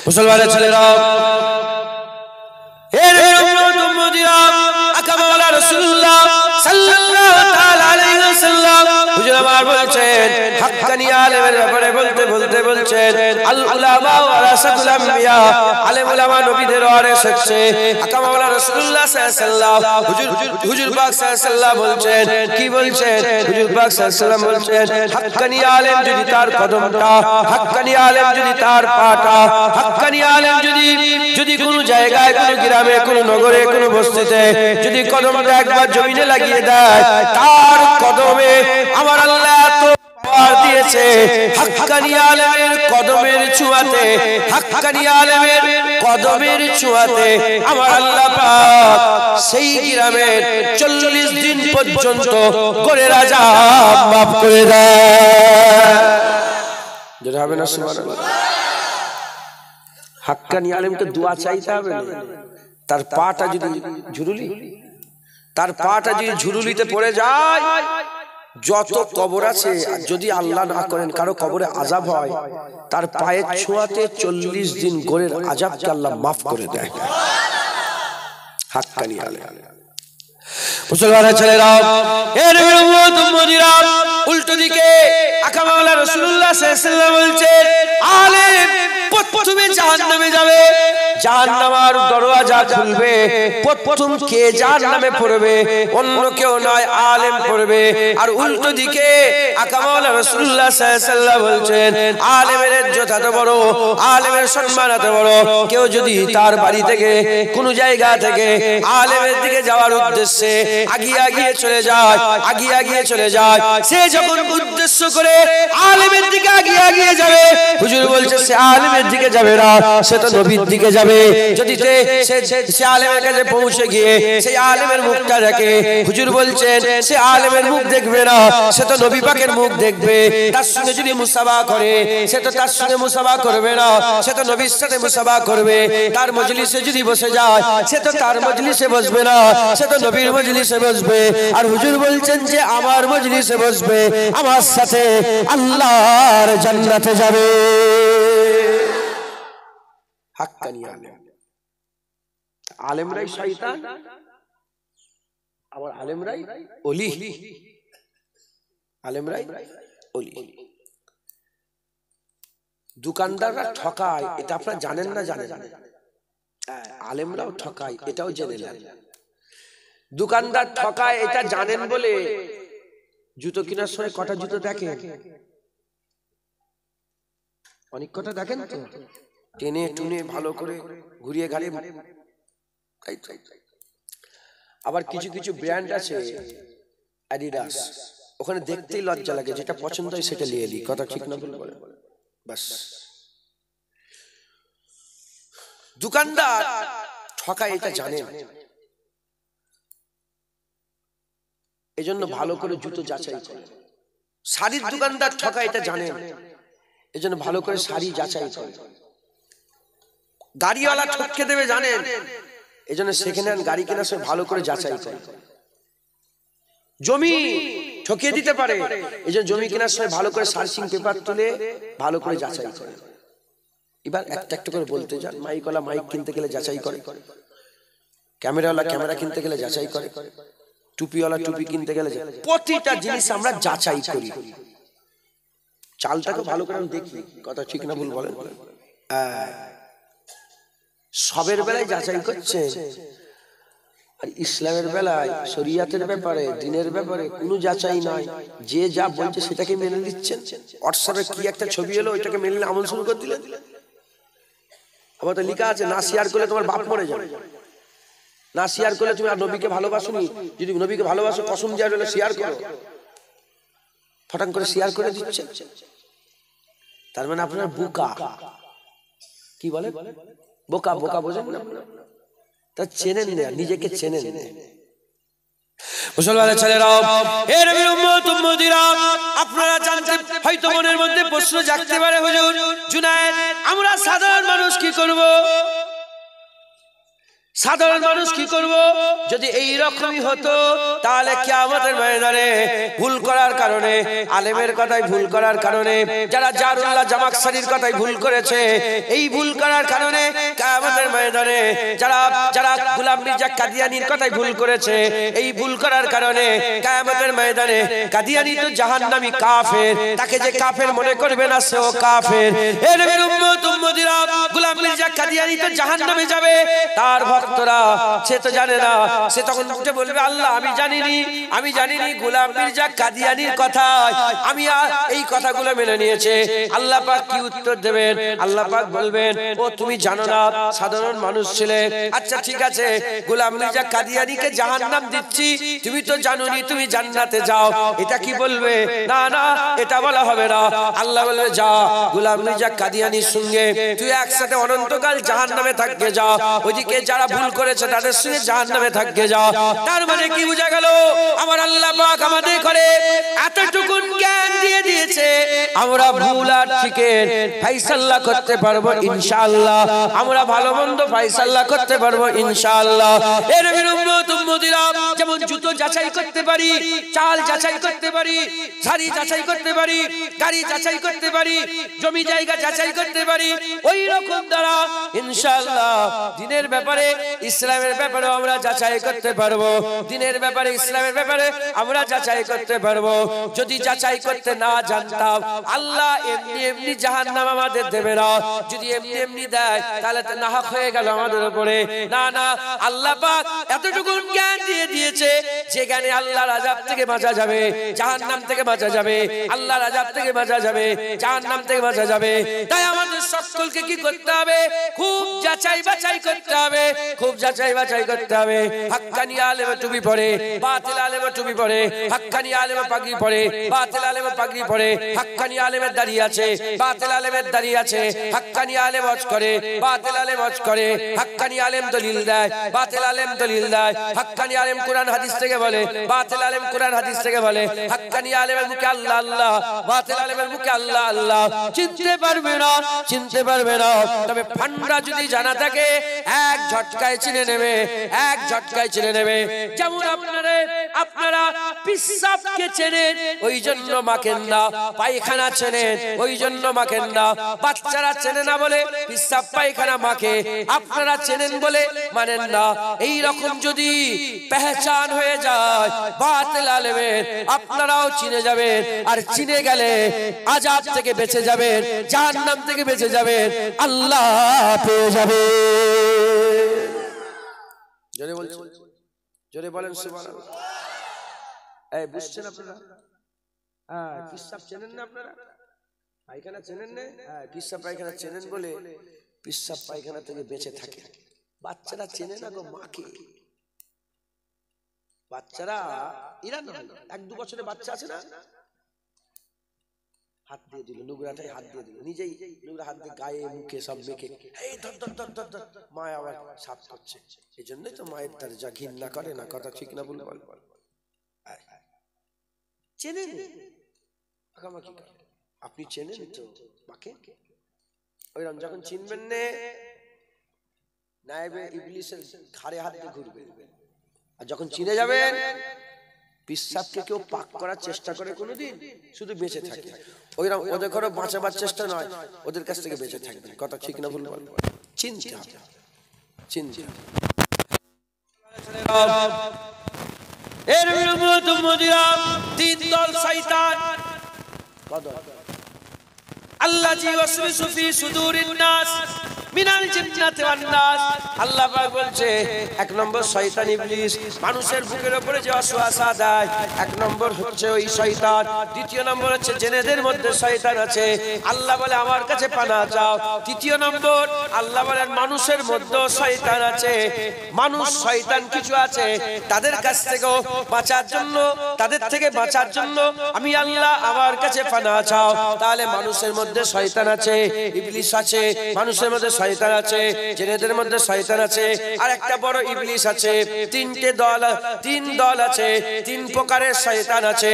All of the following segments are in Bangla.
মুসলমানের ছেলেরা, এর উম্মত উম্মতিরা, আকা মাওলানা রাসূলুল্লাহ সাল্লাল্লাহু তাআলা আলাইহি ওয়াসাল্লাম হুজুর আমার বলেছেন, হাক্কানি আলেমের ব্যাপারে বলতে বলতে বলছেন, আল উলামা ওয়ারাসাতুল আমবিয়া, আলেম উলামা নবীদের ওয়ারিস হচ্ছে। আকা মাওলানা রাসূলুল্লাহ সাল্লাল্লাহু আলাইহি ওয়াসাল্লাম হুজুর পাক সাল্লাল্লাহু বলছেন, কি বলছেন? হুজুর পাক সাল্লাল্লাহু বলছেন, হাক্কানি আলেম যদি তার কদমটা, হাক্কানি আলেম যদি তার পাটা, হাক্কানি আলেম যদি কোনো জায়গায়, কোনো গ্রামে, কোনো নগরে, কোনো বস্তিতে যদি কদমটা একবার জমিনে লাগিয়ে দেয়, তার কদমে আমার আল্লাহ এত পাওয়ার দিয়েছে, হাক্কানি আলেমের কদমের ছোঁয়াতে, হাক্কানি আলেমের কদমের ছোঁয়াতে আমার আল্লাহ পাক সেই গ্রামের 40 দিন পর্যন্ত করে রাজা মাফ করে দেয়। যেটা হবে না সুবহানাল্লাহ। হাক্কানি আলেমকে দোয়া চাইতে হবে না, তার পাটা যদি ঝুরুলি, তার পাটা যদি ঝুরুলিতে পড়ে যায়, যত কবর আছে যদি আল্লাহ না করেন কারো কবরে আযাব হয়, তার পায়ের ছোঁয়াতে 40 দিন গোরের আযাবকে আল্লাহ মাফ করে দেয়। হাক্কানি আলেম। মুসলমানের ছেলেরা, এর উম্মত উম্মতিরা, উল্টো দিকে আকা মাওলানা রাসূলুল্লাহ সাল্লাল্লাহু আলাইহি ওয়াসাল্লাম বলছেন, আলেম প্রথমে জাহান্নামে যাবে, জাহান্নামের দরওয়াজা খুলবে, প্রথম কে জাহান্নামে পড়বে? অন্য কেউ নয়, আলেম পড়বে। আর উল্টো দিকে আকা মাওলানা রাসূলুল্লাহ সাল্লাল্লাহু আলাইহি ওয়াসাল্লাম বলছেন, আলেমের ইজ্জত এত বড়, আলেমের সম্মান এত বড়, কেউ যদি তার বাড়ি থেকে, কোন জায়গা থেকে আলেমের দিকে যাওয়ার উদ্দেশ্যে আগিয়ে আগিয়ে চলে যায়, আগিয়ে আগিয়ে চলে যায়, সে যখন উদ্দেশ্য করে আলেমের দিকে আগিয়ে আগিয়ে যাবে, হুজুর বলছে সে আলেমের দিকে যাবে না, সে তো নবীর দিকে যাবে। যদি সে আলেমের কাছে পৌঁছে গিয়ে সেই আলেমের মুখটা দেখে, হুজুর বলছেন সে আলেমের মুখ দেখবে না, সে তো নবী পাকের মুখ দেখবে। তার সঙ্গে যদি মুসাফা করে, সে তো তার সঙ্গে মুসাফা করবে না, সে তো নবীর সাথে মুসাফা করবে। তার মজলিসে যদি বসে যায়, সে তো তার মজলিসে বসবে না, সে তো নবীর মজলিসে বসবে। আর হুজুর বলছেন যে আমার মজলিসে বসবে, আমার সাথে আল্লাহর জান্নাতে যাবে। হাক্কানি আলেম। আলেমরাই শয়তান, আবার আলেমরাই ওলি, আলেমরাই ওলি। দোকানদাররা ঠকায়, এটা আপনারা জানেন না? জানেন। আলেমরাও ঠকায়, এটাও জেনে নেন। দোকানদার ঠকায় এটা জানেন বলে জুতো কেনার সময় কটা জুতো দেখেন? অনেক কটা দেখেন তো, টেনে টুনে ভালো করে ঘুরিয়ে ঘাড়িয়ে। আবার কিছু কিছু ব্র্যান্ড আছে, অ্যাডিডাস, ওখানে দেখতেই লজ্জা লাগে, যেটা পছন্দ হয় সেটা নিয়ে নি। কথা ঠিক না বলে বাস। দোকানদার ঠকায় এটা জানেন, এজন্য ভালো করে জুতো যাচাই করে। শাড়ির দোকানদার ঠকায় এটা জানেন, এজন্য ভালো করে শাড়ি যাচাই করে। গাড়িওয়ালা ঠকে দেবে জানেন, এজন্য সেকেন্ড হ্যান্ড গাড়ি কেনার সময় ভালো করে যাচাই করে। জমি ঠকিয়ে দিতে পারে, এজন্য জমি কেনার সময় ভালো করে সার্চিং পেপার তুলে ভালো করে যাচাই করে। এবার একটা একটা করে বলতে যান। মাইকওয়ালা মাইক কিনতে গেলে যাচাই করে, ক্যামেরাওয়ালা ক্যামেরা কিনতে গেলে যাচাই করে, টুপিওয়ালা টুপি কিনতে গেলে, প্রতিটা জিনিস আমরা যাচাই করি। চালটাকে ভালো করে দেখি। কথা ঠিক না ভুল বলেন? সবের বেলায় যাচাই করছে, আর ইসলামের বেলায়, শরিয়াতের ব্যাপারে, দিনের ব্যাপারে কোনো যাচাই নাই। যে যা বলছে সেটাকে মেনে নিচ্ছেন। হোয়াটসঅ্যাপে কি একটা ছবি এলো, ওইটাকে মেনে নিয়ে আমল শুরু করে দিলেন। আবার তো লেখা আছে না শেয়ার করলে তোমার বাপ মরে যাবে, না শেয়ার করলে তুমি আর নবীকে ভালোবাসোনি, যদি নবীকে ভালোবাসো কসম যা হলে শেয়ার করো। ফটাং করে শেয়ার করে দিচ্ছে। তার মানে আপনার বোকা, কি বলে বোকা, বোকা বোঝেন না? তা চেনেন না, নিজেকে চেনেন না। মুসলমানের ছেলেরা, এর উম্মত উম্মতিরা, আপনারা জানতে হয়তো মনের মধ্যে প্রশ্ন জাগতে পারে, হুজুর জুনায়েদ, আমরা সাধারণ মানুষ কি করব? সাধারণ মানুষ কি করব? যদি এই রকমই হতো তাহলে কিয়ামতের ময়দানে ভুল করার কারণে, আলেমের কথাই ভুল করার কারণে, যারা জারুল্লাহ জামাকশরীর কথাই ভুল করেছে, এই ভুল করার কারণে কিয়ামতের ময়দানে যারা গোলাম মির্জা কাদিয়ানীর কথাই ভুল করেছে, এই ভুল করার কারণে কিয়ামতের ময়দানে কাদিয়ানী তো জাহান্নামী কাফের, তাকে যে কাফের মনে করবে না সেও কাফের। এ নবীর উম্মত উম্মতিরা, গোলাম মির্জা কাদিয়ানী তো জাহান্নামে যাবে, তার ভক্তরা সে তো জানে না, সে তখন উঠে বলবে আল্লাহ আমি জানিনি গোলাম মির্জা কাদিয়ানীর কথা, আমি এই কথাগুলো মেনে নিয়েছে। আল্লাহ পাক কি উত্তর দেবেন? আল্লাহ পাক বলবেন ও তুমি জানো না, সাধারণ মানুষ ছিলে, আচ্ছা ঠিক আছে গোলাম মির্জা কাদিয়ানীকে জাহান্নাম দিচ্ছি, তুমি তো জানোনি, তুমি জান্নাতে যাও। এটা কি বলবে? না না, এটা বলা হবে না। আল্লাহ বলবে যা গোলাম মির্জা কাদিয়ানীর সঙ্গে তুই একসাথে অনন্তকাল জাহান্নামে থাকবে, যা ওইদিকে যারা ভুল করেছে তাদের সঙ্গে জাহান্নামে থাকবে, যা। তার মানে কি বোঝা গেল? আমার আল্লাহ পাক আমাদের করে এতটুকুন জ্ঞান দিয়ে দিয়েছে, আমরা ভুল আর ঠিকের ফয়সালা করতে পারবো ইনশাআল্লাহ, আমরা ভালো মন্দ ফয়সালা করতে পারবো ইনশাআল্লাহ। এর নবীর উম্মত উম্মতিরা, যেমন জুতো যাচাই করতে পারি, চাল যাচাই করতে পারি, শাড়ি যাচাই করতে পারি, গাড়ি যাচাই করতে পারি, জমি জায়গা যাচাই করতে পারি, ওই রকম দ্বারা ইনশাআল্লাহ দিনের ব্যাপারে, ইসলামের ব্যাপারে আমরা যাচাই করতে পারবো। দিনের ব্যাপারে, ইসলামের ব্যাপারে আমরা যাচাই করতে পারবো। যদি যাচাই করতে না জানতাম, আল্লাহ এমনি এমনি জাহান্নাম আমাদের দেবে না। যদি এমনি এমনি দেয় তাহলে তো নাহক হয়ে গেল আমাদের উপরে। না না, আল্লাহ পাক এতটুকু জ্ঞান দিয়ে দিয়েছে যে জ্ঞানে আল্লাহর আযাব থেকে বাঁচা যাবে, জাহান্নাম থেকে বাঁচা যাবে, আল্লাহর আযাব থেকে বাঁচা যাবে, জাহান্নাম থেকে বাঁচা যাবে। তাই আমাদের সকলকে কি করতে হবে? খুব যাচাই বাছাই করতে হবে, খুব যাচাই বাছাই করতে হবে। হাক্কানি আলেম টুপি পরে, বাতিল আলেম টুপি পরে, হাক্কানি আলেম পাগড়ি পরে, বাতিল আলেম পাগড়ি পরে, হাক্কানি আলেমের দাড়ি আছে, বাতিল আলেমের দাড়ি আছে, হাক্কানি আলেম হজ করে, বাতিল আলেম হজ করে, হাক্কানি আলেম দলিল দেয়, বাতিল আলেম দলিল দেয়, হাক্কানি আলেম কোরআন হাদিস থেকে বলে, বাতিল আলেম কোরআন হাদিস থেকে বলে, হাক্কানি আলেমের মুখে আল্লাহ আল্লাহ, বাতিল আলেমের মুখে আল্লাহ আল্লাহ। চিনতে পারবে না, চিনতে পারবে না, তবে ফান্ডা যদি জানা থাকে এক ঝটকায় চিনে নেবে, এক ঝটকায় চিনে নেবে। যেমন আপনারা পিশাবকে চেনেন, ওই জন্য মাখেন না, পায়খানা চেনেন, ওই জন্য মাখেন না। বাচ্চারা চেনে না বলে পিশাব পায়খানা মাখে, আপনারা চেনেন বলে মানেন না। এই রকম যদি পেহচান হয়ে যায় বাতিল আলেমের, আপনারাও চিনে যাবেন, আর চিনে গেলে আযাব থেকে বেঁচে যাবেন, জাহান্নাম থেকে বেঁচে যাবেন, আল্লাহ পেয়ে যাবে। জোরে বলছেন, জোরে বলেন সুবহানাল্লাহ। এই বুঝছেন আপনারা? হ্যাঁ, পিশাব চেনেন না আপনারা? পায়খানা চেনেন না? হ্যাঁ, পিশাব পায়খানা চেনেন বলে পিশাব পায়খানা থেকে বেঁচে থাকে। বাচ্চারা চেনে না গো মাকে। বাচ্চারা এরা নয়, 1-2 বছরের বাচ্চা আছে না, হাত দিয়ে দিল, নোংরাটাই হাত দিয়ে দিল, নিজেই নোংরা হাত দিয়ে গায়ে মুখে সব মেখে এই ধর ধর ধর ধর ধর, মা আবার সাফ করছে। এই জন্যই তো মায়ের তার যা ঘৃণা করে না, কথা ঠিক না বল বল। চেনেন আপনি, চেনেন তো মাকে? ওইরকম যখন চিনবেন না, নায়েবে ইবলিসের ঘাড়ে হাত দিয়ে ঘুরবে। আর যখন চিনে যাবেন, পিশাবকে কেউ পাক করার চেষ্টা করে কোনোদিন, শুধু বেঁচে থাকে। ওইরকম ওদের ঘরে বাঁচাবার চেষ্টা নয়, ওদের কাছ থেকে বেঁচে থাকবে। কথা ঠিক না ভুল বল? চিনতে হবে, চিনতে হবে। এর বিরুদ্ধে মুদিরাম তিন দল শয়তান। আল্লাহ জি ওয়াসওয়াসু ফি সুদুরিন নাস মিনাল জিন্নাতি ওয়ান নাস। আল্লাহ পাক বলছে 1 নম্বর শয়তান ইবলিস, মানুষের বুকের উপরে যে ওয়াসওয়াসা দেয়, 1 নম্বর হচ্ছে ওই শয়তান। দ্বিতীয় নম্বর হচ্ছে জেনেদের মধ্যে শয়তান আছে, আল্লাহ বলে আমার কাছে পানাহ চাও। তৃতীয় নম্বর আল্লাহ বলেন মানুষের মধ্যেও শয়তান আছে, মানুষ শয়তান কিছু আছে, তাদের কাছ থেকেও বাঁচার জন্য, তাদের থেকে বাঁচার জন্য আমি আল্লাহ আমার কাছে পানাহ চাও। তাহলে মানুষের মধ্যে শয়তান আছে, ইবলিস আছে, মানুষের মধ্যে শয়তান আছে, জিনেদের মধ্যে শয়তান আছে, আর একটা বড় ইবলিস আছে। তিন দল আছে, তিন প্রকারের শয়তান আছে।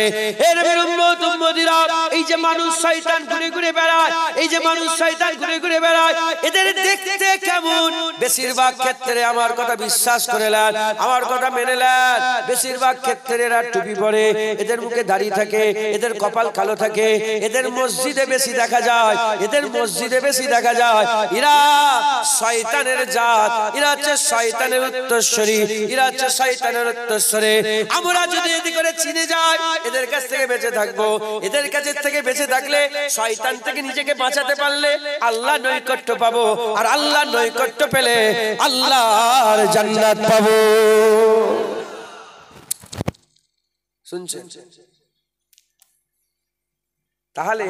এর উম্মত উম্মতিরা, এই যে মানুষ শয়তান ঘুরে ঘুরে বেড়ায়, এই যে মানুষ শয়তান ঘুরে ঘুরে বেড়ায়, এদের দেখতে কেমন? বেশিরভাগ ক্ষেত্রে আমার কথা বিশ্বাস করে নেন, আমার কথা মেনে নেন, বেশিরভাগ ক্ষেত্রে এরা টুপি পরে, এদের মুখে দাড়ি থাকে, এদের কপাল কালো থাকে, এদের মসজিদে বেশি দেখা যায়, এদের মসজিদে বেশি দেখা যায়। এরা শয়তানের জাত, এরা হচ্ছে শয়তানের উত্তরসূরি, এরা হচ্ছে শয়তানের উত্তরসূরি। আমরা যদি এদিকে করে চিনে যাই, এদের কাছ থেকে বেঁচে থাকবো। এদের কাছ থেকে বেঁচে থাকলে, শয়তান থেকে নিজেকে বাঁচাতে পারলে আল্লাহ নৈকট্য পাবো, আর আল্লাহ নৈকট্য পেলে আল্লাহর জান্নাত পাবো। শুনছেন? তাহলে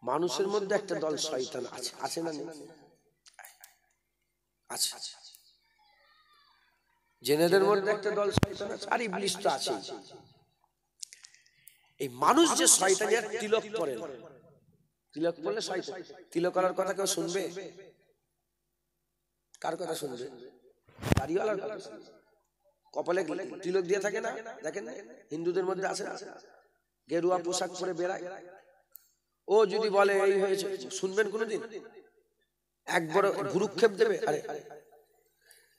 মানুষের মধ্যে একটা দল শয়তান আছে, আছে না নেই? আছে। জিনেদের মধ্যে একটা দল শয়তান আছে, আর ইবলিস তো আছে। এই মানুষ যে শয়তানের তিলক পরে, তিলক পরলে শয়তান, তিলক করার কথা কেউ শুনবে? কার কথা শুনবে? দাড়িওয়ালার কথা শুনবে। কপালে তিলক দিয়ে থাকে না, দেখেন হিন্দুদের মধ্যে আছে না, গেরুয়া পোশাক পরে বেড়ায়। ও যদি বলে এই হয়েছে, শুনবেন কোনোদিন? একবার ভুরুক্ষেপ দেবে। আরে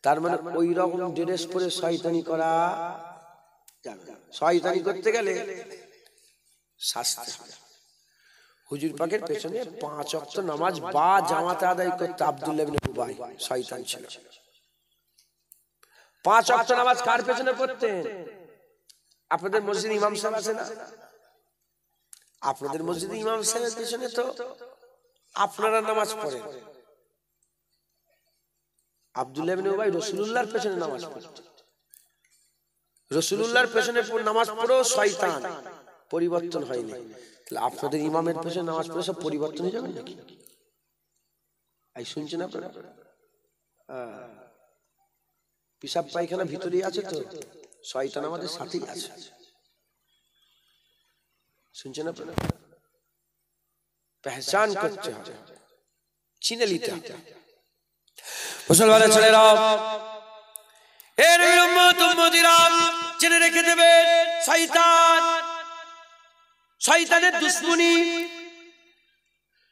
তার মানে ওই রকম ড্রেস পরে শয়তানি করা যাবে না। শয়তানি করতে গেলে শাস্তি হবে। হুজুর পাকের পেছনে 5 ওয়াক্ত নামাজ বা জামাতে আদায় করতে আব্দুল্লাহ ইবনে উবাই শয়তান ছিল। 5 ওয়াক্ত নামাজ কার পেছনে পড়তেন? আপনাদের মসজিদে ইমাম সাহেব আছে না? আপনাদের মসজিদে ইমাম সাহেবের পেছনে তো আপনারা নামাজ পড়েন। আব্দুল্লাহ ইবনে উবাই রাসূলুল্লাহর পেছনে নামাজ পড়তেন। রাসূলুল্লাহর পেছনে নামাজ পড়েও শয়তান পরিবর্তন হয়নি। তাহলে আপনাদের ইমামের পেছনে নামাজ পড়ে সব পরিবর্তন হয়ে যাবে নাকি? এই শুনছেন আপনারা? পিসাব পায়খানা ভিতরেই আছে তো, শয়তান আমাদের সাথেই আছে। শুনছেন আপনারা? পহচান করতে হবে, চিনে নিতে হবে। মুসলমানের ছেলেরা, এর উম্মত উম্মতিরা জেনে রেখে দেবেন, শয়তান, শয়তানের দুশমনি,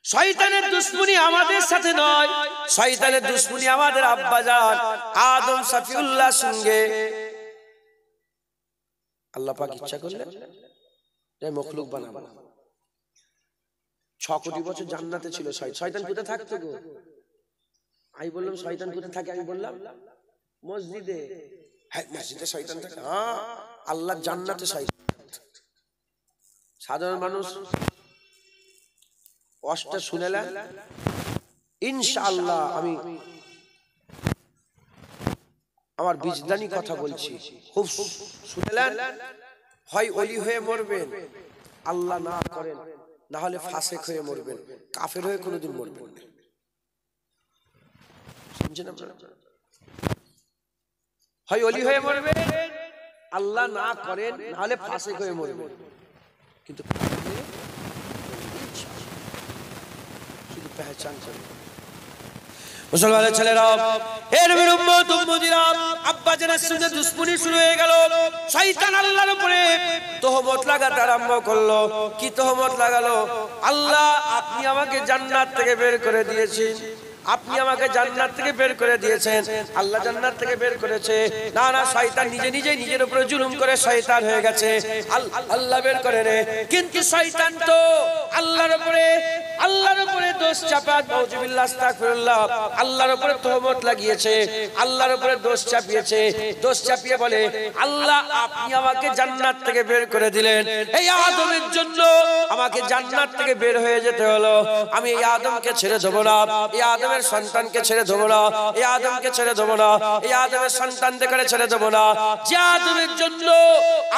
শয়তানের দুশমনি আমাদের সাথে নয়, শয়তানের দুশমনি আমাদের আব্বাজান আদম সফিউল্লাহর সঙ্গে। আল্লাহ পাক ইচ্ছা করলে এই মখলুক বানাবো। 6 কোটি বছর জান্নাতে ছিল শয়তান। কোথায় থাকতো গো? আমি বললাম শয়তান কোথায় থাকে? আমি বললাম মসজিদে। হ্যাঁ, মসজিদে শয়তান থাকে। হ্যাঁ, আল্লাহ জান্নাতে শয়তান। সাধারণ মানুষ অষ্ট শুনেলেন, ইনশাআল্লাহ আমি আমার বিজদানি কথা বলছি, খুব শুনেলেন, হয় ওলি হয়ে মরবেন, আল্লাহ না করেন, না হলে ফাসেক হয়ে মরবেন, কাফের হয়ে কোনোদিন মরবেন না। শুনছেন আপনারা? হয় ওলি হয়ে মরবেন, আল্লাহ না করেন, না হলে ফাসেক হয়ে মরবেন, কিন্তু শুধু পেহচান করবেন। মুসলমানের ছেলেরা, এর উম্মত উম্মতিরা, আব্বা জানের সঙ্গে দুশমনি শুরু হয়ে গেল। শয়তান আল্লাহর উপরে তহমত লাগাতে আরম্ভ করলো। কি তহমত লাগালো? আল্লাহ, আপনি আমাকে জান্নাত থেকে বের করে দিয়েছেন, আপনি আমাকে জান্নাত থেকে বের করে দিয়েছেন। আল্লাহ জান্নাত থেকে বের করেছে না? না, শয়তান নিজে নিজে নিজের উপরে জুলুম করে শয়তান হয়ে গেছে। আল্লাহ বের করে রে, কিন্তু শয়তান তো আল্লাহর উপরে দোষ চাপাত, নাউজুবিল্লাহ, আস্তাগফিরুল্লাহ, আল্লাহর উপরে তহমত লাগিয়েছে, আল্লাহর উপরে দোষ চাপিয়েছে। দোষ চাপিয়ে বলে, আল্লাহ আপনি আমাকে জান্নাত থেকে বের করে দিলেন, এই আদমের জন্য আমাকে জান্নাত থেকে বের হয়ে যেতে হলো। আমি এই আদমকে ছেড়ে দেব না, এই আদমের সন্তানকে ছেড়ে দেব না, এই আদমকে ছেড়ে দেব না, এই আদমের সন্তানদের করে ছেড়ে দেব না। যে আদমের জন্য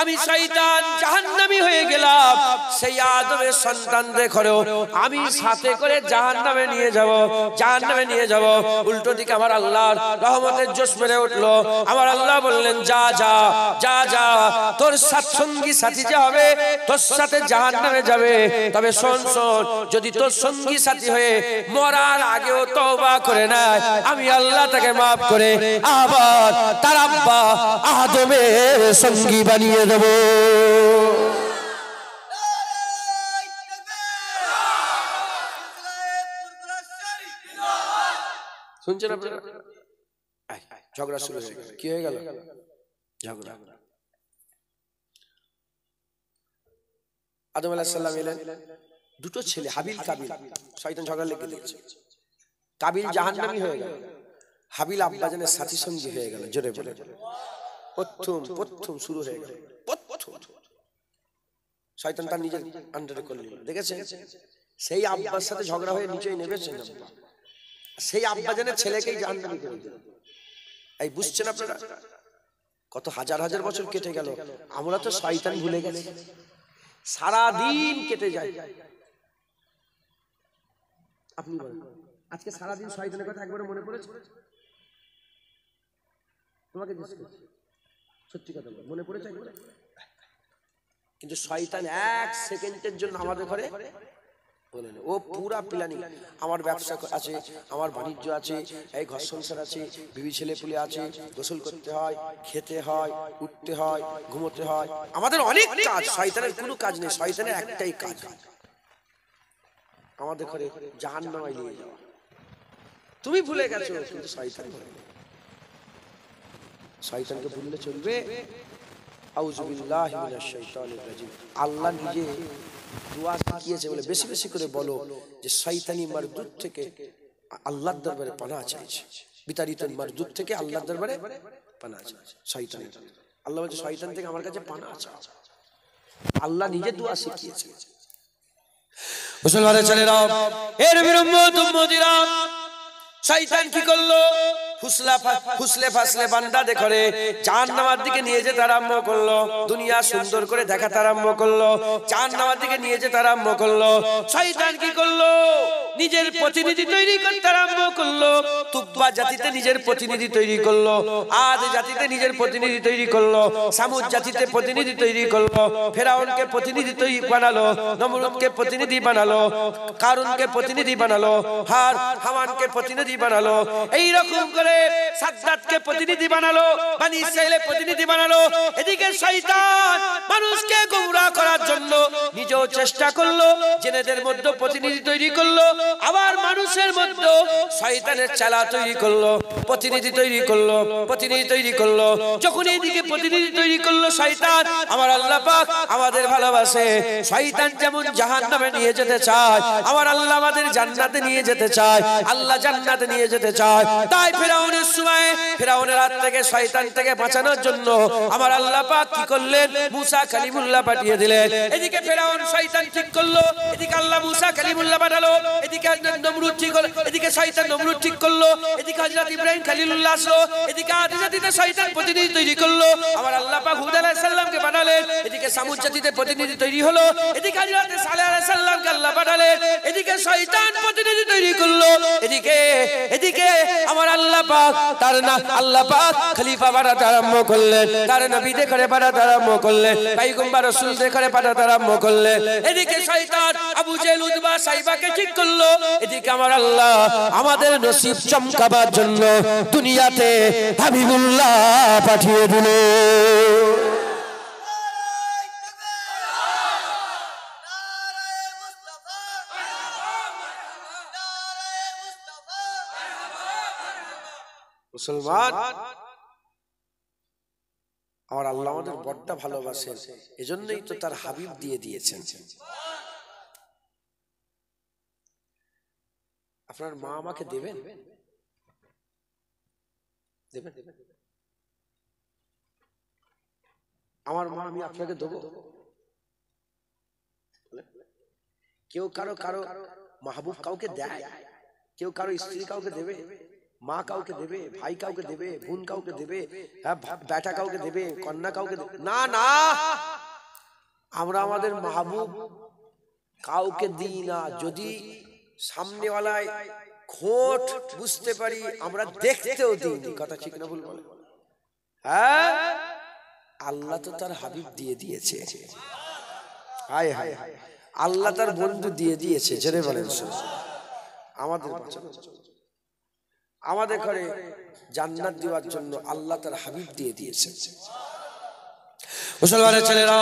আমি শয়তান জাহান্নামী হয়ে গেলাম, সেই আদমের সন্তানদের করেও আমি সাথে করে জাহান্নামে নিয়ে যাব, জাহান্নামে নিয়ে যাব। উল্টো দিকে আমার আল্লাহর রহমতের জোশ মেরে উঠলো। আমার আল্লাহ বললেন, যা যা যা যা, তোর সঙ্গী সাথী যে হবে তোর সাথে জাহান্নামে যাবে। তবে শোন শোন, যদি তোর সঙ্গী সাথী হয়ে মরার আগেও তওবা করে নেয়, আমি আল্লাহ তাকে মাফ করে আবার তার আব্বা আদমের সঙ্গী বানিয়ে দেব। শুনছেন আপনারা? ঝগড়া শুরু হয়ে গেল। কি হয়ে গেল? ঝগড়া। আদম আলাইহিস সালাম এলেন, দুটো ছেলে হাবিল কাবিল, শয়তান ঝগড়া লেগে দিয়েছে। কাবিল জাহান্নামী হয়ে গেল, হাবিল আব্বাজানের সাথী সঙ্গী হয়ে গেল। জোরে বলে প্রথম শুরু হয়ে গেল। শয়তান তার নিজের আন্ডারে করে নিল। দেখেছেন, সেই আব্বার সাথে ঝগড়া হয়ে নিচেই নেমেছেন, সেই আব্বাজানের ছেলেকেই জাহান্নামী করে দিল। এই বুঝছেন আপনারা? কত হাজার হাজার বছর কেটে গেল, আমরা তো শয়তান ভুলে গেছি। সারাদিন কেটে যায়। আপনি বলেন, আজকে সারাদিন শয়তানের কথা একবারে মনে পড়েছে? তোমাকে সত্যি কথা বল, মনে পড়েছে একবারে? কিন্তু শয়তান এক সেকেন্ডের জন্য আমাদের ঘরে বলেন, ও পুরা প্ল্যানিং। আমার ব্যবসা আছে, আমার বাণিজ্য আছে, এই ঘর সংসার আছে, বিবি ছেলে পুলে আছে, গোসল করতে হয়, খেতে হয়, উঠতে হয়, ঘুমোতে হয়, আমাদের অনেক কাজ। শয়তানের কোনো কাজ নেই, শয়তানের একটাই কাজ, আমাদের ঘরে জাহান্নামে নিয়ে যাওয়া। তুমি ভুলে গেছো, কিন্তু শয়তান ভুলে গেছে। শয়তানকে ভুললে চলবে? আউযুবিল্লাহি মিনাশ শাইতানির রাজিম। আল্লাহ নিজে দোয়া শিখিয়েছে বলে বেশি বেশি করে বলো যে শয়তানি মারদুদ থেকে আল্লাহর দরবারে পানাহ চাইছে। বিতাড়িত মারদুদ থেকে আল্লাহর দরবারে পানাহ চাইছে। শয়তান, আল্লাহ বলছে শয়তান থেকে আমার কাছে পানাহ চাও। আল্লাহ নিজে দোয়া শিখিয়েছে। মুসলমানের ছেলেরা, এর বিরুম্মত উম্মতিরা, শয়তান কি করলো? ফুসলে ফাসলে বান্দা দেখে জাহান্নামের দিকে নিয়ে যেতে আরম্ভ করলো। দুনিয়া সুন্দর করে দেখাতে আরম্ভ করলো, জাহান্নামের দিকে নিয়ে যেতে আরম্ভ করলো। শয়তান কি করলো? নিজের প্রতিনিধি তৈরি করতে আরম্ভ করলো। তুব্বা জাতিতে নিজের প্রতিনিধি তৈরি করলো, আদ জাতিতে নিজের প্রতিনিধি তৈরি করলো, সামুদ জাতিতে প্রতিনিধি তৈরি করলো, ফেরাউনকে প্রতিনিধি তৈরি বানালো, নমরুদকে প্রতিনিধি বানালো, কারুনকে প্রতিনিধি বানালো, হামানকে প্রতিনিধি বানালো। এই রকম করে সাদ্দাতকে প্রতিনিধি বানালো, বনি ইসরাইলের প্রতিনিধি বানালো। এদিকে শয়তান মানুষকে গোমরাহ করার জন্য নিজেও চেষ্টা করলো, জিনেদের মধ্যে প্রতিনিধি তৈরি করলো, আবার মানুষের মধ্যে শয়তানের চালা তৈরি করলো, প্রতিনিধি তৈরি করলো, প্রতিনিধি তৈরি করলো। যখন এইদিকে প্রতিনিধি তৈরি করলো শয়তান, আমার আল্লাহ পাক আমাদের ভালোবাসে। শয়তান যেমন জাহান্নামে নিয়ে যেতে চায়, আমার আল্লাহ আমাদের জান্নাতে নিয়ে যেতে চায়। আল্লাহ জান্নাতে নিয়ে যেতে চায়। তাই ফেরাউনের সময়, ফেরাউনের হাত থেকে শয়তান থেকে বাঁচানোর জন্য আমার আল্লাহ পাক কি করলেন? মুসা কালিমুল্লাহ পাঠিয়ে দিলেন। এদিকে ফেরাউন শয়তান ঠিক করলো, এদিকে আল্লাহ মুসা কালিমুল্লাহ পাঠালো। এদিকে নমরুদ ঠিক হলো, এদিকে শয়তান নমরুদ ঠিক করলো। এদিকে হযরত ইব্রাহিম খলিলুল্লাহ আসলো। এদিকে আদি জাতিতে শয়তান প্রতিনিধি তৈরি করলো, আমার আল্লাহ পাক হুদ আলাইহিস সালামকে পাঠালেন। এদিকে সামুদ জাতিতে প্রতিনিধি তৈরি হলো। এদিকে হযরত সালেহ আলাইহিস সালামকে আল্লাহ পাঠালেন। এদিকে শয়তান প্রতিনিধি তৈরি করলো। এদিকে আমার আল্লাহ পাক তার না আল্লাহ পাক খলিফা বানাতে আরম্ভ করলেন, তার নবীদের ঘরে পাঠাতে আরম্ভ করলেন, পয়গম্বর রাসূলদের ঘরে পাঠাতে আরম্ভ করলেন। এদিকে শয়তান আবু জেহেল উতবা সাইবাকে ঠিক করলো। এদিকে আমার আল্লাহ আমাদের নসিব চমকাবার জন্য দুনিয়াতে হাবিবুল্লাহ পাঠিয়ে দিল। মুসলমান, আমার আল্লাহ আমাদের বড়টা ভালোবাসেন, এজন্যই তো তার হাবিব দিয়ে দিয়েছেন। আপনার মা আমাকে দেবেন? আমার মা আমি আপনাকে দেবো? কেউ কারো মাহবুব কাউকে দেয়, কেউ কারো স্ত্রী কাউকে দেবে, মা কাউকে দেবে, ভাই কাউকে দেবে, বোন কাউকে দেবে, বেটা কাউকে দেবে, কন্যা কাউকে দেবে না। না, আমরা আমাদের মাহবুব কাউকে দিই না। যদি সামনেওয়ালায় খোঁট বুঝতে পারি, আমরা দেখতেও দিইনি। কথা ঠিক না ভুল বলে? হ্যাঁ, আল্লাহ তো তার হাবিব দিয়ে দিয়েছে। হায় হায়, আল্লাহ তার বন্ধু দিয়ে দিয়েছে। জেনে বলেন আমাদের আমাদের ঘরে জান্নাত দেওয়ার জন্য আল্লাহ তার হাবিব দিয়ে দিয়েছে। মুসলমানের ছেলেরা,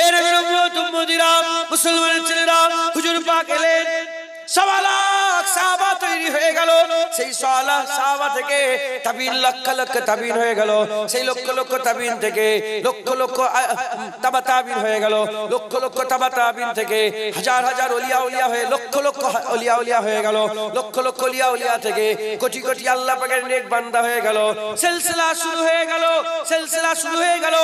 এ নবীর উম্মত উম্মতিরা, মুসলমানের ছেলেরা, হুজুর পাক এলেন, ১.৫ লাখ সাহাবা তৈরি হয়ে গেল। সেই ১.৫ লাখ সাহাবা থেকে তাবিন, লক্ষ লক্ষ তাবিন হয়ে গেল। সেই লক্ষ লক্ষ তাবিন থেকে লক্ষ লক্ষ তাবা তাবিন হয়ে গেল। লক্ষ লক্ষ তাবা তাবিন থেকে হাজার হাজার ওলিয়া উলিয়া হয়ে লক্ষ লক্ষ ওলিয়া উলিয়া হয়ে গেল। লক্ষ লক্ষ ওলিয়া উলিয়া থেকে কোটি কোটি আল্লাহ পাকের নেক বান্দা হয়ে গেল। সিলসিলা শুরু হয়ে গেল, সিলসিলা শুরু হয়ে গেল।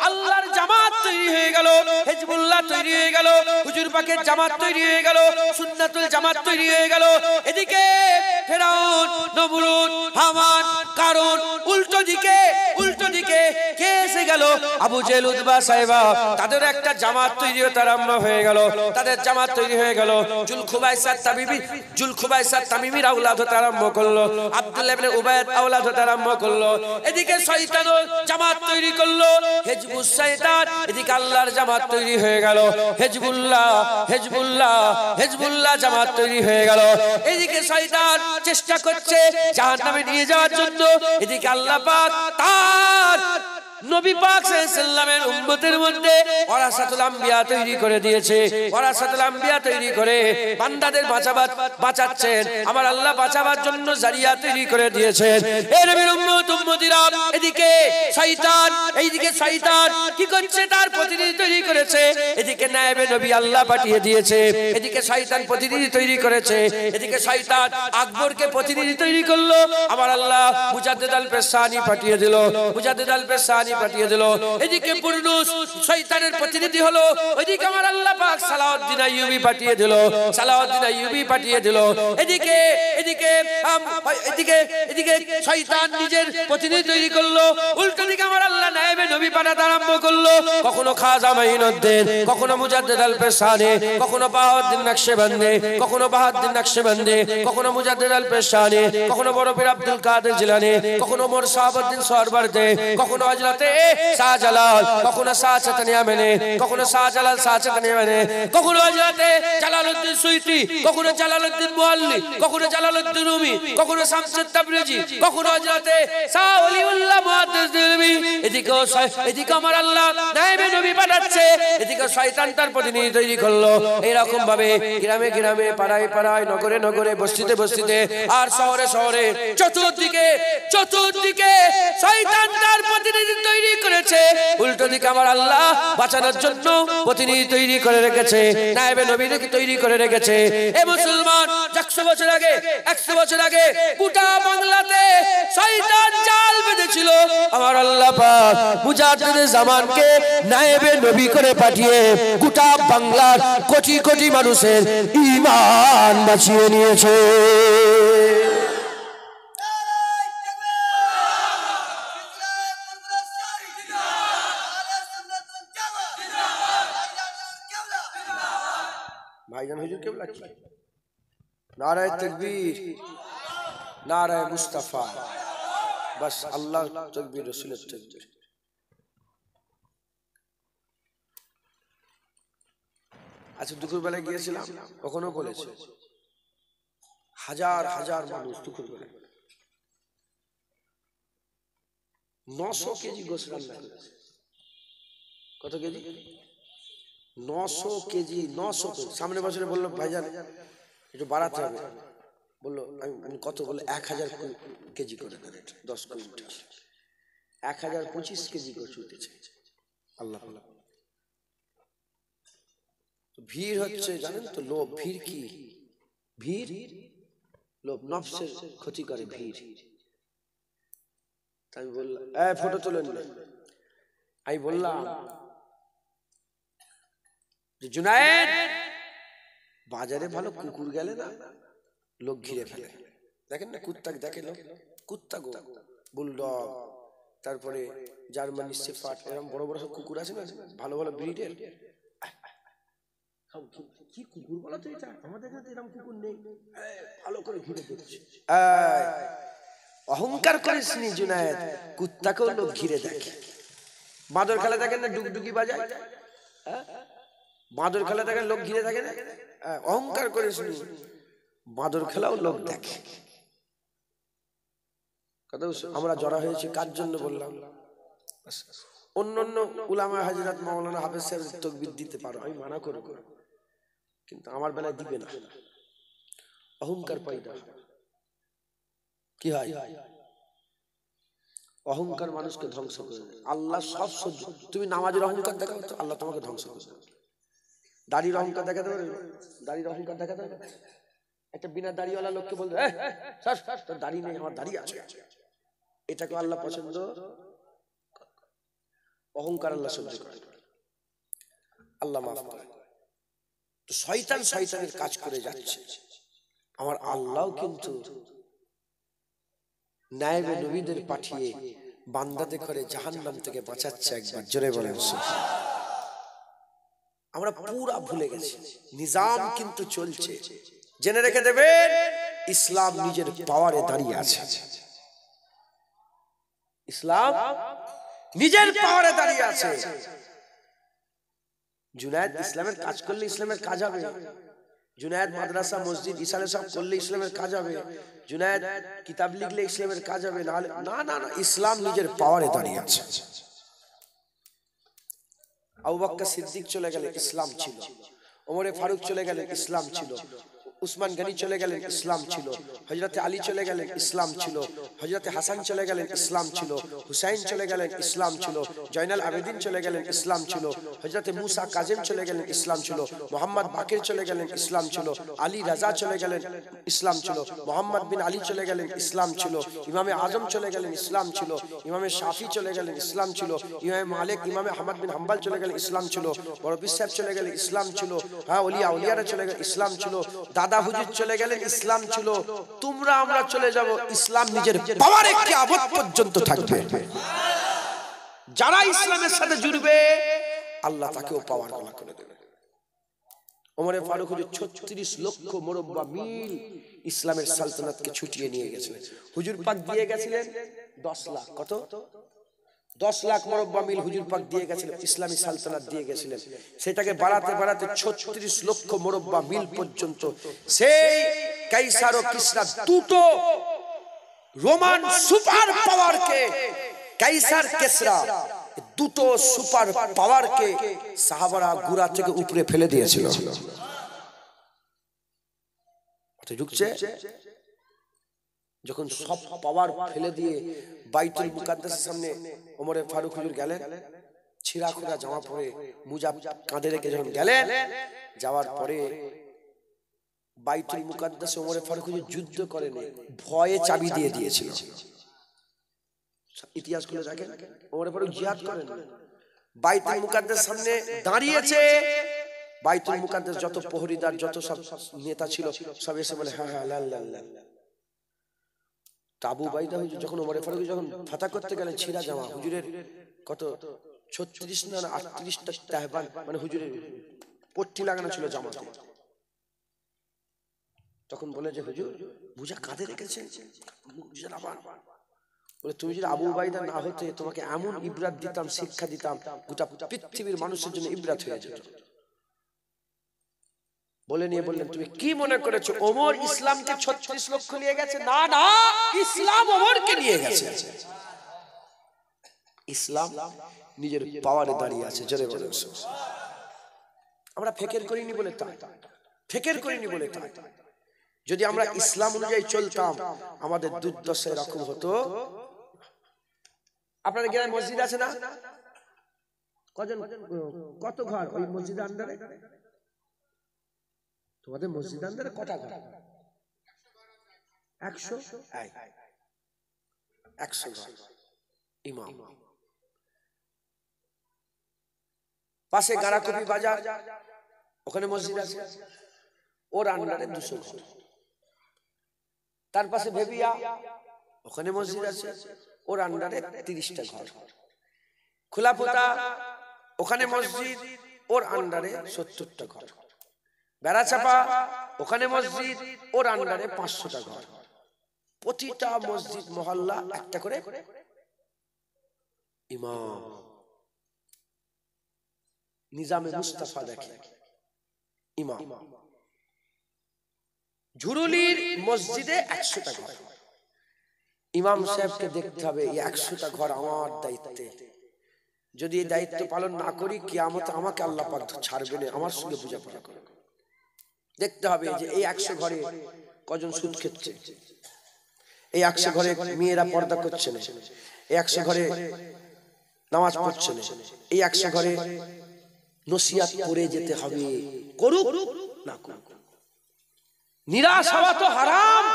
আল্লাহর জামাত তৈরি হয়ে গেল, হিজবুল্লাহ তৈরি হয়ে গেল, হুজুর পাকের জামাত তৈরি হয়ে গেল, সুন্নাতুল জামাত তৈরি হয়ে গেল। এদিকে ফেরাউন, নমরুদ, হামান, কারুন, উল্টো দিকে কে এসে গেল? আবু জেহেল, উতবা, সাইবা, তাদের একটা জামাত তৈরি হতে আরম্ভ হয়ে গেল। তাদের জামাত তৈরি হয়ে গেল। জুলখুবাইসাত তামিমির আওলাদ হতে আরম্ভ করলো। আব্দুল্লাহ ইবনে উবাইদ আওলাদ হতে আরম্ভ করলো। এদিকে শয়তান জামাত তৈরি করলো, হিজবুস শয়তান। এদিকে আল্লাহর জামাত তৈরি হয়ে গেল, হিজবুল্লাহ জামাত তৈরি হয়ে গেল। এদিকে শয়তান চেষ্টা করছে জাহান্নামে নিয়ে যাওয়ার জন্য। এদিকে আল্লাহ পাক তার নবী পাক সাল্লাল্লাহু আলাইহি সাল্লামের উম্মতের মধ্যে ওয়ারাসাতুল আম্বিয়া তৈরি করে দিয়েছে। ওয়ারাসাতুল আম্বিয়া তৈরি করে বান্দাদের বাঁচাচ্ছেন। আমার আল্লাহ বাঁচাবার জন্য জারিয়া তৈরি করে দিয়েছেন। এই নবীর উম্মত উম্মতিরা, এদিকে শয়তান, এইদিকে শয়তান কি করছে? তার প্রতিনিধি তৈরি করেছে। এদিকে নায়েবে নবী আল্লাহ পাঠিয়ে দিয়েছে। এদিকে শয়তান প্রতিনিধি তৈরি করেছে। এদিকে শয়তান আকবরকে প্রতিনিধি তৈরি করলো। আমার আল্লাহ মুজাদ্দিদ আল পেশানি পাঠিয়ে দিল, মুজাদ্দিদ আল পেশানি পাঠিয়ে দিল। এদিকে পুরনুস শয়তানের প্রতিনিধি হলো। ওইদিকে আমার আল্লাহ পাক সালাউদ্দিন আইয়ুবী পাঠিয়ে দিল, সালাউদ্দিন আইয়ুবী পাঠিয়ে দিল। এদিকে শয়তান নিজের প্রতিনিধি তৈরি করলো। উল্টো দিকে আমার আল্লাহ নায়েবে নবী পাঠাতে আরম্ভ করলো। কখনো খাজা মাইনুদ্দিন, কখনো মুজাদ্দিদ আল পেশানি, কখনো বাহাউদ্দিন নকশবন্দি, কখনো বাহাউদ্দিন নকশবন্দি, কখনো মুজাদ্দিদ আল পেশানি, কখনো বড় পীর আব্দুল কাদের জিলানী, কখনো মোর শাহাবুদ্দিন সোহরাওয়ার্দী, কখনো হযরতে শাহজালাল, কখনো শাহচাতানিয়া মেনে, কখনো শাহজালাল শাহচাতানিয়া মেনে, কখনো হযরতে জালালউদ্দিন সুয়ুতি, কখনো জালালউদ্দিন মুআল্লি, কখনো জালালউদ্দিন রুমি, কখনো শামসুত তাবরিজি, কখনো হযরতে শাহ ওলিউল্লাহ মুহাদ্দিস দিলবি। এদিকে আমার আল্লাহ নায়েবে নবী পাঠাচ্ছে। এদিকে শয়তান তার প্রতিনিধি তৈরি করলো। এইরকম ভাবে গ্রামে গ্রামে, পাড়ায় পাড়ায়, নগরে নগরে, বস্তিতে বস্তিতে, আর শহরে শহরে, চতুর্দিকে শয়তান তার প্রতিনিধি তৈরি করেছে। উল্টো দিকে আমার আল্লাহ বাঁচানোর জন্য প্রতিনিধি তৈরি করে রেখেছে, নায়েবে নবীকে তৈরি করে রেখেছে। এ মুসলমান, 100 বছর আগে, 100 বছর আগে গোটা বাংলাতে শয়তান জাল বেঁধেছিল। আমার আল্লাহ পাক মুজাদ্দিদ জামানকে নায়েবে নবী করে পাঠিয়ে গোটা বাংলার কোটি কোটি মানুষের ঈমান বাঁচিয়ে নিয়েছে। ভাইজান হুজুর কেবলা কি? নারায়ে তাকবীর, নারায়ে মুস্তাফা, বাস আল্লাহ তাকবীর, রাসূলের তাকবীর। আচ্ছা, দুপুর বেলায় গিয়েছিলাম, কখনো বলেছে হাজার হাজার মানুষ দুপুর বেলায় 900 কেজি গোশত রান্না করেছে। কত কেজি? 900 কেজি। 900 সামনে বছরে বললো ভাইজান একটু বাড়াতে হবে। বললো আমি কত? বলে 1000 কেজি করে দেন, 10 কুইন্টাল, 1025 কেজি গোশত উঠেছে। আল্লাহ আল্লাহ, ভিড় হচ্ছে জানেন তো, লোভ। ভিড় কি? ভিড় লোভ, নফসের ক্ষতি করে ভিড়। আমি বললাম ফটো তোলেন না। আমি বললাম জুনায়েদ, বাজারে ভালো কুকুর গেলে না লোক ঘিরে ফেলে। দেখেন না, কুত্তা দেখে লোক, কুত্তা গো, বুলডগ, তারপরে জার্মানি শেফার্ড, এরকম বড় বড় সব কুকুর আছে না, ভালো ভালো ব্রিডের, কি কুকুর বলা তো এটা, আমাদের কাছে এরকম কুকুর নেই। ভালো করে ঘিরে দেখছে, অহংকার করিস নি জুনায়েদ, কুত্তাকেও লোক ঘিরে দেখে। বাঁদর খেলা দেখেন না, ডুগডুগি বাজায়, বাঁদর খেলা দেখেন লোক ঘিরে থাকে না। অহংকার করিস নি, বাঁদর খেলাও লোক দেখে। আমরা জড়া হয়েছি কার জন্য বললাম? অন্য অন্য উলামা হাজরাত মাওলানা হাফেজ সাহেব তাকবীর দিতে পারো, আমি মানা করব, কিন্তু আমার বেলায় দিবে না। অহংকার পয়দা কি হয়? অহংকার মানুষকে ধ্বংস করে দেয়। আল্লাহ সব সহ্য। তুমি নামাজের অহংকার দেখাও তো আল্লাহ তোমাকে ধ্বংস করে দেবে। দাড়ির অহংকার দেখাতে পারবে? দাড়ির অহংকার দেখাতে পারবে? একটা বিনা দাড়িওয়ালা লোককে বলবে তোর দাড়ি নেই, আমার দাড়ি আছে, এটাকে আল্লাহ পছন্দ? অহংকার আল্লাহ সহ্য করে, আল্লাহ মাফ করে। শয়তান শয়তানের কাজ করে যাচ্ছে, আমার আল্লাহ কিন্তু নায়েবে নবীদের পাঠিয়ে বান্দাদের করে জাহান্নাম থেকে বাঁচাচ্ছে। একবার জোরে বলেন সুবহানাল্লাহ। আমরা পুরা ভুলে গেছি, নিজাম কিন্তু চলছে। জেনে রেখে দেবেন, ইসলাম নিজের পাওয়ারে দাঁড়িয়ে আছে। ইসলাম নিজের পাওয়ারে দাঁড়িয়ে আছে। জুনায়েদ ইসলামের কাজ করলে ইসলামের কাজ হবে। জুনায়েদ মাদ্রাসা মসজিদ ইসালে সব করলে ইসলামের কাজ হবে। জুনায়েদ কিতাব লিখলে ইসলামের কাজ হবে না। না না না, ইসলাম নিজের পাওয়ারে দাঁড়িয়ে আছে। আবু বকর সিদ্দিক চলে গেলে ইসলাম ছিল, ওমরে ফারুক চলে গেলেন ইসলাম ছিল, উসমান গনি চলে গেলেন ইসলাম ছিল, হযরতে আলী চলে গেলেন ইসলাম ছিল, হযরতে হাসান চলে গেলেন ইসলাম ছিল, হুসাইন চলে গেলেন ইসলাম ছিল, জয়নাল আবেদিন চলে গেলেন ইসলাম ছিল, হযরতে মুসা কাজিম চলে গেলেন ইসলাম ছিল, মোহাম্মদ বাকির চলে গেলেন ইসলাম ছিল, আলী রাজা চলে গেলেন ইসলাম ছিল, মোহাম্মদ বিন আলী চলে গেলেন ইসলাম ছিল, ইমামে আজম চলে গেলেন ইসলাম ছিল, ইমামে শাফি চলে গেলেন ইসলাম ছিল, ইমামে মালিক ইমামে আহমদ বিন হাম্বল চলে গেলেন ইসলাম ছিল, বড় পীর সাহেব চলে গেলেন ইসলাম ছিল, হ্যাঁ ওলিয়া উলিয়ারা চলে গেলেন ইসলাম ছিল, দাদা হুজুর চলে গেলেন ইসলাম ছিল। তোমরা আমরা চলে যাব, ইসলাম নিজের পাওয়ারে কিয়ামত পর্যন্ত থাকবে। যারা ইসলামের সাথে জুড়বে আল্লাহ তাকেও পাওয়ার গলা করে দেবে। ওমরে ফারুক হুজুর 36 লক্ষ মুরব্বা মিল ইসলামের সালতানাতকে ছুটিয়ে নিয়ে গেছিলেন। হুজুর পাক দিয়ে গেছিলেন 10 লাখ, কত? 10 লাখ মুরব্বা মিল হুজুর পাক দিয়ে গেছিলেন, ইসলামী সালতানাত দিয়ে গেছিলেন। সেটাকে বাড়াতে বাড়াতে 36 লক্ষ মুরব্বা মিল পর্যন্ত সেই কাইসার ও কিসরা দুটো রোমান সুপার পাওয়ারকে, কাইসার কিসরা দুটো সুপার পাওয়ারকে সাহাবারা গুড়া থেকে উপরে ফেলে দিয়েছিল। ঢুকছে যখন সব পাওয়ার ফেলে দিয়ে বাইতুল মুকাদ্দাসের সামনে ওমরে ফারুক হুজুর গেলেন, ছিঁড়া খোঁড়া জামা পরে মুজা কাঁধে রেখে যখন গেলেন, যাওয়ার পরে বাইতুল মুকাদ্দাসে ওমরে ফারুক হুজুর যুদ্ধ করেন, ভয়ে চাবি দিয়ে দিয়েছিল। ইতিহাস খুলে দেখেন, ওমরে ফারুক জিহাদ করেন, বাইতুল মুকাদ্দাসের সামনে দাঁড়িয়েছে। বাইতুল মুকাদ্দাস যত প্রহরীদার যত সব নেতা ছিল সব এসে বলে হ্যাঁ হ্যাঁ আল্লাহ। আবু বাইদা হুজুর যখন ওমরে ফারুক যখন ফাতা করতে গেলেন, ছিঁড়া জামা, হুজুরের কত 36 না 38টা তাহবান মানে হুজুরের পট্টি লাগানো ছিল জামাতে। তখন বলে যে হুজুর বুঝা কাঁধে রেখেছেন, বলে তুমি যদি আবু বাইদা না হতে তোমাকে এমন ইবরাত দিতাম, শিক্ষা দিতাম, গোটা পৃথিবীর মানুষের জন্য ইবরাত হয়ে যেত। বলে নিয়ে বললেন তুমি কি মনে করেছো ওমর ইসলামকে 36 লক্ষ নিয়ে গেছে? না না, ইসলাম ওমরকে নিয়ে গেছে। ইসলাম নিজের পাওয়ারে দাঁড়িয়ে আছে। জোরে বলেন সুবহানাল্লাহ। আমরা ফিকির করিনি বলে তাই, ফিকির করিনি বলে তাই। যদি আমরা ইসলাম অনুযায়ী চলতাম আমাদের দুর্দশা এরকম হতো। আপনাদের গ্রামে মসজিদ আছে না? কজন, কত ঘর ওই মসজিদের আন্ডারে? তোমাদের মসজিদ আন্ডারে কটা ঘর? 100 ঘর। ইমাম পাশে গারাকপি বাজার, ওখানে মসজিদ আছে, ওর আন্ডারে 200 ঘর। তার পাশে ভেবিয়া, ওখানে মসজিদ আছে, ওর আন্ডারে 30টা ঘর। খোলাপোতা, ওখানে মসজিদ, ওর আন্ডারে 70টা ঘর। বেড়াচাপা ওখানে মসজিদ, ওর আন্ডারে 500টা ঘর, প্রতিটা মসজিদ মহল্লা একটা করে ইমাম। নিজামে মুস্তাফা দেখে ইমাম। ঝুরুলির মসজিদে 100টা ঘর, ইমাম সাহেবকে দেখতে হবে এই 100টা ঘর আমার দায়িত্বে, যদি এই দায়িত্ব পালন না করি কিয়ামতে আমাকে আল্লাহ পাক ছাড়বে না, আমার সঙ্গে বোঝাপড়া করে। দেখতে হবে যে এই 100 ঘরে কজন সুদ খেচ্ছে, এই 100 ঘরে মেয়েরা পর্দা করছে না, এই 100 ঘরে নামাজ পড়ছে না, এই 100 ঘরে নসিহত করে যেতে হবে, করুক না করুক। নিরাশ হওয়া তো হারাম,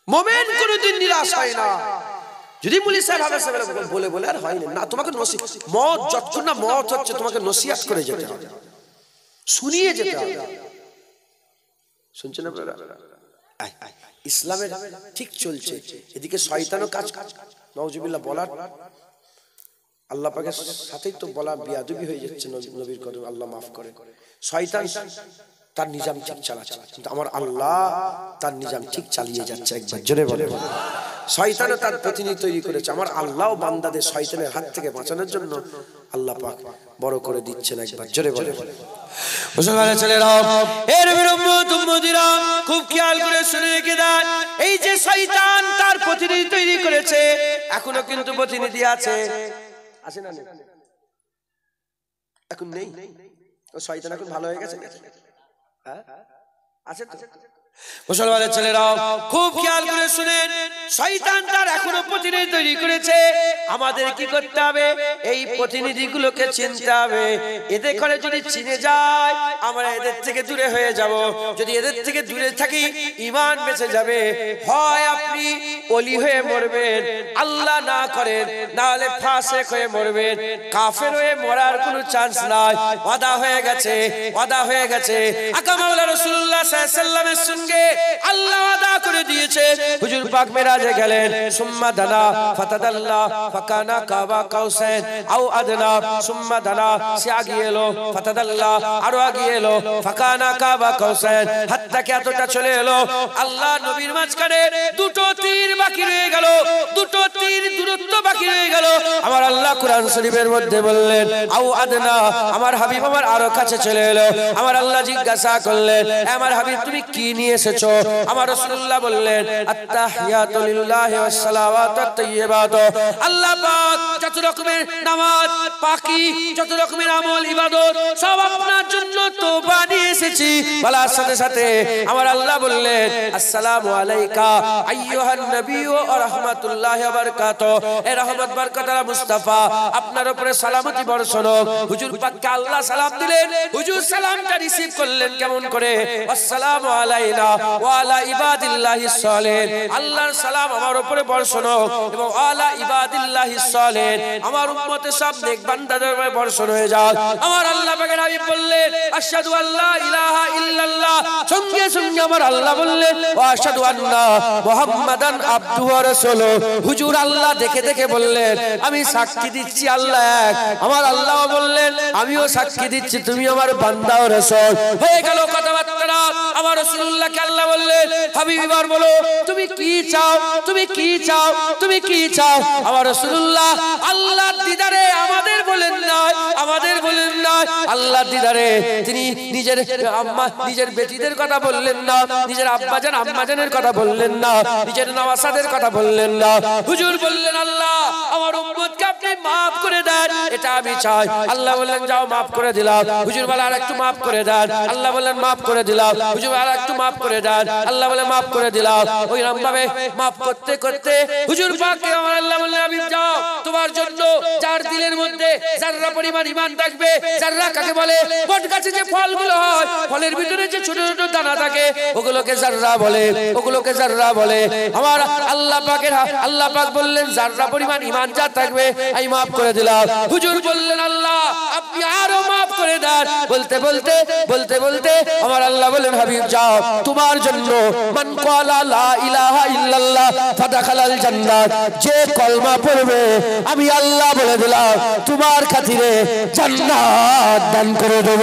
মুমিন কোনদিন নিরাশ হয় না। যদি মুলি সাহেব বলে বলে আর হয় না, তোমাকে মত যতক্ষণ না মত হচ্ছে তোমাকে নসিহত করে যেতে হবে, শুনিয়ে যেতে হবে। শুনছেন আপনারা? ইসলামের ঠিক চলছে, এদিকে শয়তানও কাজ, নাউজুবিল্লাহ বলার আল্লাহ পাকের সাথেই তো বলা বিয়াদবি হয়ে যাচ্ছে নবীর কদম, আল্লাহ মাফ করে। শয়তান তার নিজাম ঠিক চালাচ্ছে, কিন্তু আমার আল্লাহ তার নিজাম ঠিক চালিয়ে যাচ্ছে। একবার জোরে বলে। শয়তানও তার প্রতিনিধি তৈরি করেছে, আমার আল্লাহও বান্দাদের শয়তানের হাত থেকে বাঁচানোর জন্য আল্লাহ পাক বড় করে দিচ্ছেন। একবার জোরে বলে। মুসলমানের ছেলেরা, এর বিরুদ্ধে উম্মতিরা খুব খেয়াল করে শুনে রেখে দেন, এই যে শয়তান তার প্রতিনিধি তৈরি করেছে, এখনো কিন্তু প্রতিনিধি আছে, আছে না? এখন নেই, ও শয়তান এখন ভালো হয়ে গেছে, হ্যাঁ আছে তো। মুসলমানের ছেলেরা খুব খেয়াল করে শুনেন, শয়তান তার এখনো প্রতিনিধি তৈরি করেছে। আমাদের কি করতে হবে? এই প্রতিনিধিগুলোকে চিনতে হবে। এদের করে যদি চিনে যায় আমরা এদের থেকে দূরে হয়ে যাব। যদি এদের থেকে দূরে থাকি ঈমান বেঁচে যাবে। হয় আপনি ওলি হয়ে মরবেন, আল্লাহ না করেন, না হলে ফাসিক হয়ে মরবেন। কাফের হয়ে মরার কোনো চান্স নাই, ওয়াদা হয়ে গেছে, ওয়াদা হয়ে গেছে। আকা মাওলা রাসূলুল্লাহ সাল্লাল্লাহু আলাইহি ওয়াসাল্লামের সঙ্গে আল্লাহ ওয়াদা করে দিয়েছে। হুজুর পাক মেরাজে গেলেন, সুম্মা দানা ফাতাদাল্লা ফাকানা কাবা কাউসাইন আও আদনা, সুম্মা দানা সে আগিয়ে এলো, ফাতাদাল্লা আরো আগিয়ে এলো, ফাকানা কাবা কাউসাইন, হাত্তা কে এতটা চলে এলো আল্লাহ নবীর মাঝখানে দুটো তীর বাকি রয়ে গেল, দুটো তীর দূরত্ব বাকি রয়ে গেল। আমার আল্লাহ কুরআন শরীফের মধ্যে বললেন আও আদনা, আমার হাবিব আমার আরো কাছে চলে এলো। আমার আল্লাহ জিজ্ঞাসা করলেন, আমার হাবিব তুমি কি নিয়ে এসেছো? আমার রাসূলুল্লাহ বললেন আত্তাহিয়াতু লিল্লাহি ওয়াস সালাওয়াতুত তাইয়্যিবাতু, আল্লাহ পাক যত রকমের নামাজ পাকি, যত রকমের আমল ইবাদত সব আপনার জন্য তওবা নিয়ে এসেছি। বলার সাথে সাথে আমার আল্লাহ বললেন আসসালামু আলাইকা আইয়ুহান নবী ওয়া রাহমাতুল্লাহি ওয়া বারাকাতুহু, এ রহমত বরকত মুস্তাফা আপনার উপরে সালামতি বর্ষণ হোক। হুজুর পাককে আল্লাহ সালাম দিলেন, হুজুর সালামটা রিসিভ করলেন কেমন করে? আসসালামু আলাইনা ওয়া আলা ইবাদিল্লাহিস সালিহিন, আল্লাহর সালাম আমার উপরে বর্ষণ হোক এবং আলা ইবাদিল্লাহিস সালিহিন, আমার উম্মতের সব নেক বান্দাদের উপরে বর্ষণ হয়ে যাক। আমার আল্লাহ পাকের হাবিব বললেন আশহাদু আল্লা ইলাহা ইল্লাল্লাহ, সঙ্গে সঙ্গে আমার আল্লাহ বললেন ওয়া আশহাদু আন্না মুহাম্মাদান আবদুহু ওয়া রাসূলুহু। হুজুর আল্লাহ দেখে দেখে বললেন আমি সাক্ষী দিচ্ছি আল্লাহ এক। আমার আল্লাহ বললেন আমিও সাক্ষী দিচ্ছি তুমি আমার বান্দা ও রাসূল। হয়ে গেল কথাবার্তা। আমার রাসূলুল্লাহকে আল্লাহ বললেন হাবিব এবার বলো তুমি কি চাও, তুমি কি চাও, তুমি কি চাও? আমার রাসূলুল্লাহ আল্লাহর দিদারে আমাদের বলেন না, আমাদের বলেন না, আল্লাহর দিদারে তিনি নিজের আম্মা নিজের বেটিদের কথা বললেন না, নিজের আব্বাজান আম্মাজানের কথা বললেন না, নিজের নওয়াসাদের কথা বললেন না। হুজুর বললেন আল্লাহ আমার উম্মতকে আপনি maaf করে দেন, এটা আমি চাই। আল্লাহ বললেন যাও maaf করে দিলাম। হুজুর বলেন আরেকটু maaf করে দেন। আল্লাহ বললেন maaf করে দিলাম। হুজুর আরেকটু maaf করে দেন। আল্লাহ বলে maaf করে দিলাম। ওই রকম ভাবে maaf করতে করতে হুজুর পাককে আমার আল্লাহ বললেন আমি যাও তোমার জন্য যার দিলের মধ্যে যাররা পরিমাণ ঈমান থাকবে, যাররা কাকে বলে বট গাছে যে ফলগুলো হয় ফলের ভিতরে যে ছোট ছোট দানা থাকে ওগুলোকে যাররা বলে, ওগুলোকে যাররা বলে। আমার আল্লাহ পাকের আল্লাহ পাক বললেন যাররা পরিমাণ ঈমান যার থাকবে আমি maaf করে দিলাম। হুজুর বললেন আল্লাহ আপনি আরো maaf করে দেন। বলতে বলতে বলতে বলতে আমার আল্লাহ বললেন হাবিব যাও তোমার জন্য মান ক্বালা লা ইলাহা ইল্লাল্লাহ ফাদাখালাল জান্নাত, যে কলমা পড়বে আমি আল্লাহ বলে দিলাম তোমার খাতিরে জান্নাত দান করে দেব।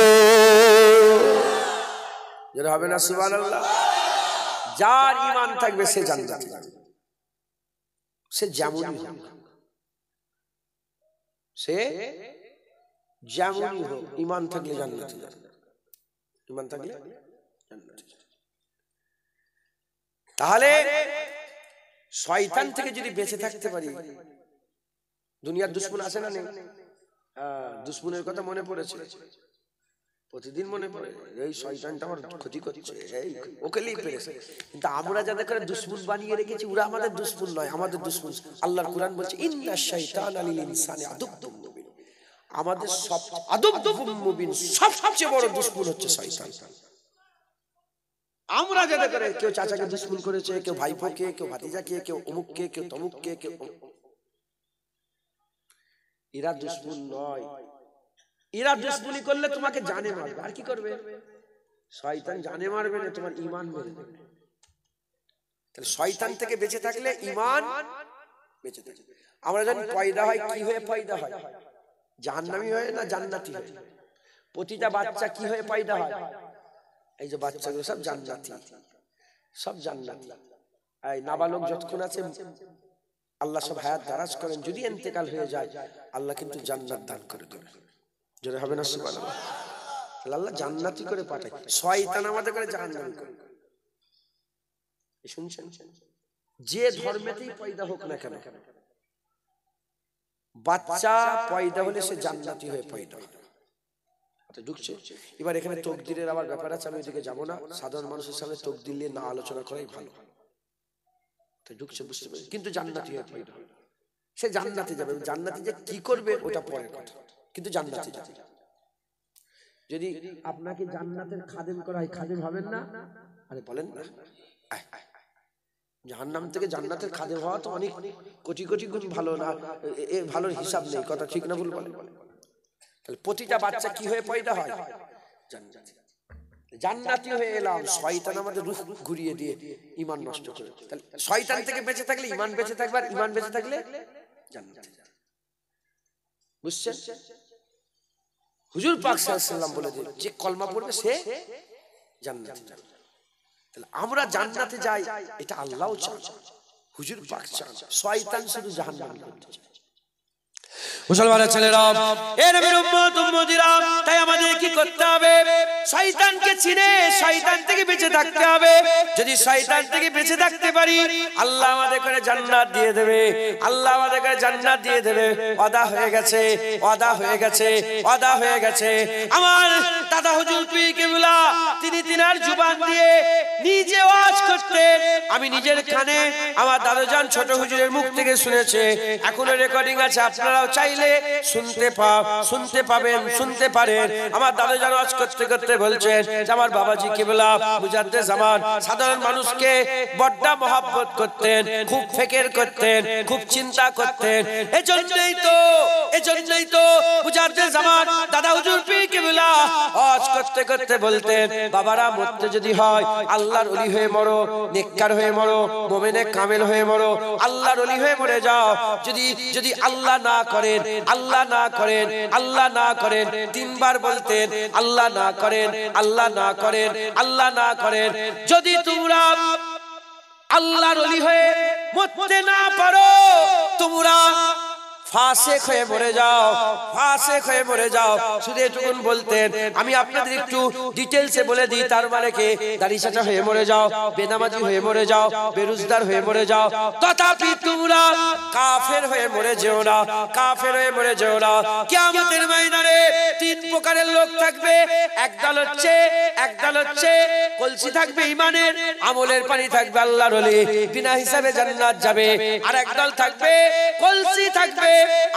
যেটা হবে না সুবহানাল্লাহ। যার ঈমান থাকবে সে জান্নাতে যাবে, সে যেমনই হোক, সে যেমনই হোক, ঈমান থাকলে জান্নাতে যাবে, ঈমান থাকলে জান্নাতে যাবে। তাহলে শয়তান থেকে যদি বেঁচে থাকতে পারি, দুনিয়ার দুশমন আছে না নেই? দুশমনের কথা মনে পড়েছে, প্রতিদিন মনে পড়ে, এই শয়তানটা আমার ক্ষতি করছে, এই ওকে লিয়ে পেরেছে। কিন্তু আমরা যাদের করে দুশমন বানিয়ে রেখেছি, ওরা আমাদের দুশমন নয়, আমাদের দুশমন। আল্লাহর কুরআন বলছে ইন্নাশ শাইতানা লিল ইনসানি আদুব্বুম মুবিন, আমাদের সব আদুব্বুম মুবিন, সবচেয়ে বড় দুশমন হচ্ছে শয়তান। আমরা যাদের করে কেউ চাচাকে দুশমন করেছে, কেউ ভাইপোকে, কেউ ভাতিজাকে, কেউ অমুককে, কেউ তমুককে, কেউ, এরা দুশমন নয়। এরা দুশমনি করলে তোমাকে জানে মারবে, আর কি করবে? শয়তান জানে মারবে না, তোমার ঈমান মেরে দেবে। তাহলে শয়তান থেকে বেঁচে থাকলে ঈমান বেঁচে থাকে। আমরা জানি পয়দা হয় কি হয়ে পয়দা হয়? জাহান্নামী হয়ে না জান্নাতি হয়ে? প্রতিটা বাচ্চা কি হয়ে পয়দা হয়? এই যে বাচ্চাগুলো সব জান্নাতি, সব জান্নাতি। এই নাবালক যতক্ষণ আছে আল্লাহ সব হায়াত দারাজ করেন, যদি ইন্তেকাল হয়ে যায় আল্লাহ কিন্তু জান্নাত দান করে দেবেন। জোরে হবে না সুবহানাল্লাহ? আল্লাহ জান্নাতি করে পাঠায়, শয়তান আমাদের করে জাহান্নামী করে। শুনছেন? যে ধর্মেতেই পয়দা হোক না কেন, বাচ্চা পয়দা হলে সে জান্নাতি হয়ে পয়দা হয়। ঢুকছে। এবার এখানে তকদিরের আবার ব্যাপার আছে, আমি ওইদিকে যাবো না। সাধারণ মানুষের সামনে তকদির নিয়ে না আলোচনা করাই ভালো। ঢুকছে, বুঝতে পারছি, কিন্তু জান্নাতি হয়ে পয়দা হয়, সে জান্নাতে যাবে। জান্নাতে যে কি করবে ওটা পরের কথা, কিন্তু জান্নাতে যাবে। যদি আপনাকে জান্নাতের খাদেম করা হয়, খাদেম হবেন না? আরে বলেন না, জাহান্নাম থেকে জান্নাতের খাদেম হওয়া তো অনেক কোটি কোটি গুণ ভালো না, এ ভালোর হিসাব নেই। কথা ঠিক না ভুল বলেন? তাহলে প্রতিটা বাচ্চা কি হয়ে পয়দা হয়? জান্নাতি। জান্নাতি হয়ে এলাম, শয়তান আমাদের রূহ ঘুরিয়ে দিয়ে ঈমান নষ্ট করে। তাহলে শয়তান থেকে বেঁচে থাকলে ঈমান বেঁচে থাকবে, আর ঈমান বেঁচে থাকলে জান্নাতে যাবে। বুঝছেন? হুজুর পাক সাল্লাল্লাহু আলাইহি ওয়াসাল্লাম বলে দিলেন, যে কলমা পড়বে সে জান্নাতে যাবে। তাহলে আমরা জান্নাতে যাই, এটা আল্লাহও চান, হুজুর পাক চান। শয়তান শুধু জাহান্নামে করতে চায়। মুসলমানের ছেলেরা, এ নবীর উম্মত উম্মতিরা, তাই আমাদের কি করতে হবে? শয়তানকে চিনে শয়তান থেকে বেঁচে থাকতে হবে। যদি শয়তান থেকে বেঁচে থাকতে পারি, আল্লাহ আমাদের করে জান্নাত দিয়ে দেবে, আল্লাহ আমাদের করে জান্নাত দিয়ে দেবে। ওয়াদা হয়ে গেছে, ওয়াদা হয়ে গেছে, ওয়াদা হয়ে গেছে। আমার দাদা হুজুর পীর কেবলা, তিনি তিনার জুবান দিয়ে নিজে ওয়াজ করতেন। আমি নিজের কানে আমার দাদাজান ছোট হুজুরের মুখ থেকে শুনেছে, এখনো রেকর্ডিং আছে, আপনারাও চাইলে শুনতে পাবেন, শুনতে পারেন। আমার দাদাজান ওয়াজ করতে করতে বলছেন যে আমার বাবাজি কেবলা মুজাদ্দেদ জামান সাধারণ মানুষকে বড্ড মহব্বত করতেন, খুব ফিকির করতেন, খুব চিন্তা করতেন। এজন্যই তো মুজাদ্দেদ জামান দাদা হুজুর পীর কেবলা ওয়াজ করতে করতে বলতেন, বাবারা মরতে যদি হয় আল্লাহর ওলি হয়ে মরো, নেককার হয়ে মরো, মুমিনে কামেল হয়ে মরো, আল্লাহর ওলি হয়ে মরে যাও। যদি আল্লাহ না করেন, আল্লাহ না করেন, আল্লাহ না করেন, তিনবার বলতেন, আল্লাহ না করেন, আল্লাহ না করেন, আল্লাহ না করেন। যদি তোমরা আল্লাহর ওলি হয়ে মরতে না পারো, তোমরা ফাসেক হয়ে মরে যাও, ফাসেক হয়ে মরে যাও। শুধু এটুকুন বলতেন। আমি আপনাদের একটু ডিটেইলসে বলে দিই, তার মানে কি দাড়ি চাচা হয়ে মরে যাও, বেনামাজি হয়ে মরে যাও, বেরোজগার হয়ে মরে যাও, তথাপি তোমরা কাফের হয়ে মরে যেও না, কাফের হয়ে মরে যেও না। কিয়ামতের ময়দানে তিন প্রকারের লোক থাকবে। একদল হচ্ছে কলসি থাকবে ঈমানের, আমলের পানি থাকবে আল্লাহর ওলি, বিনা হিসাবে জান্নাত যাবে। আর একদল থাকবে কলসি থাকবে,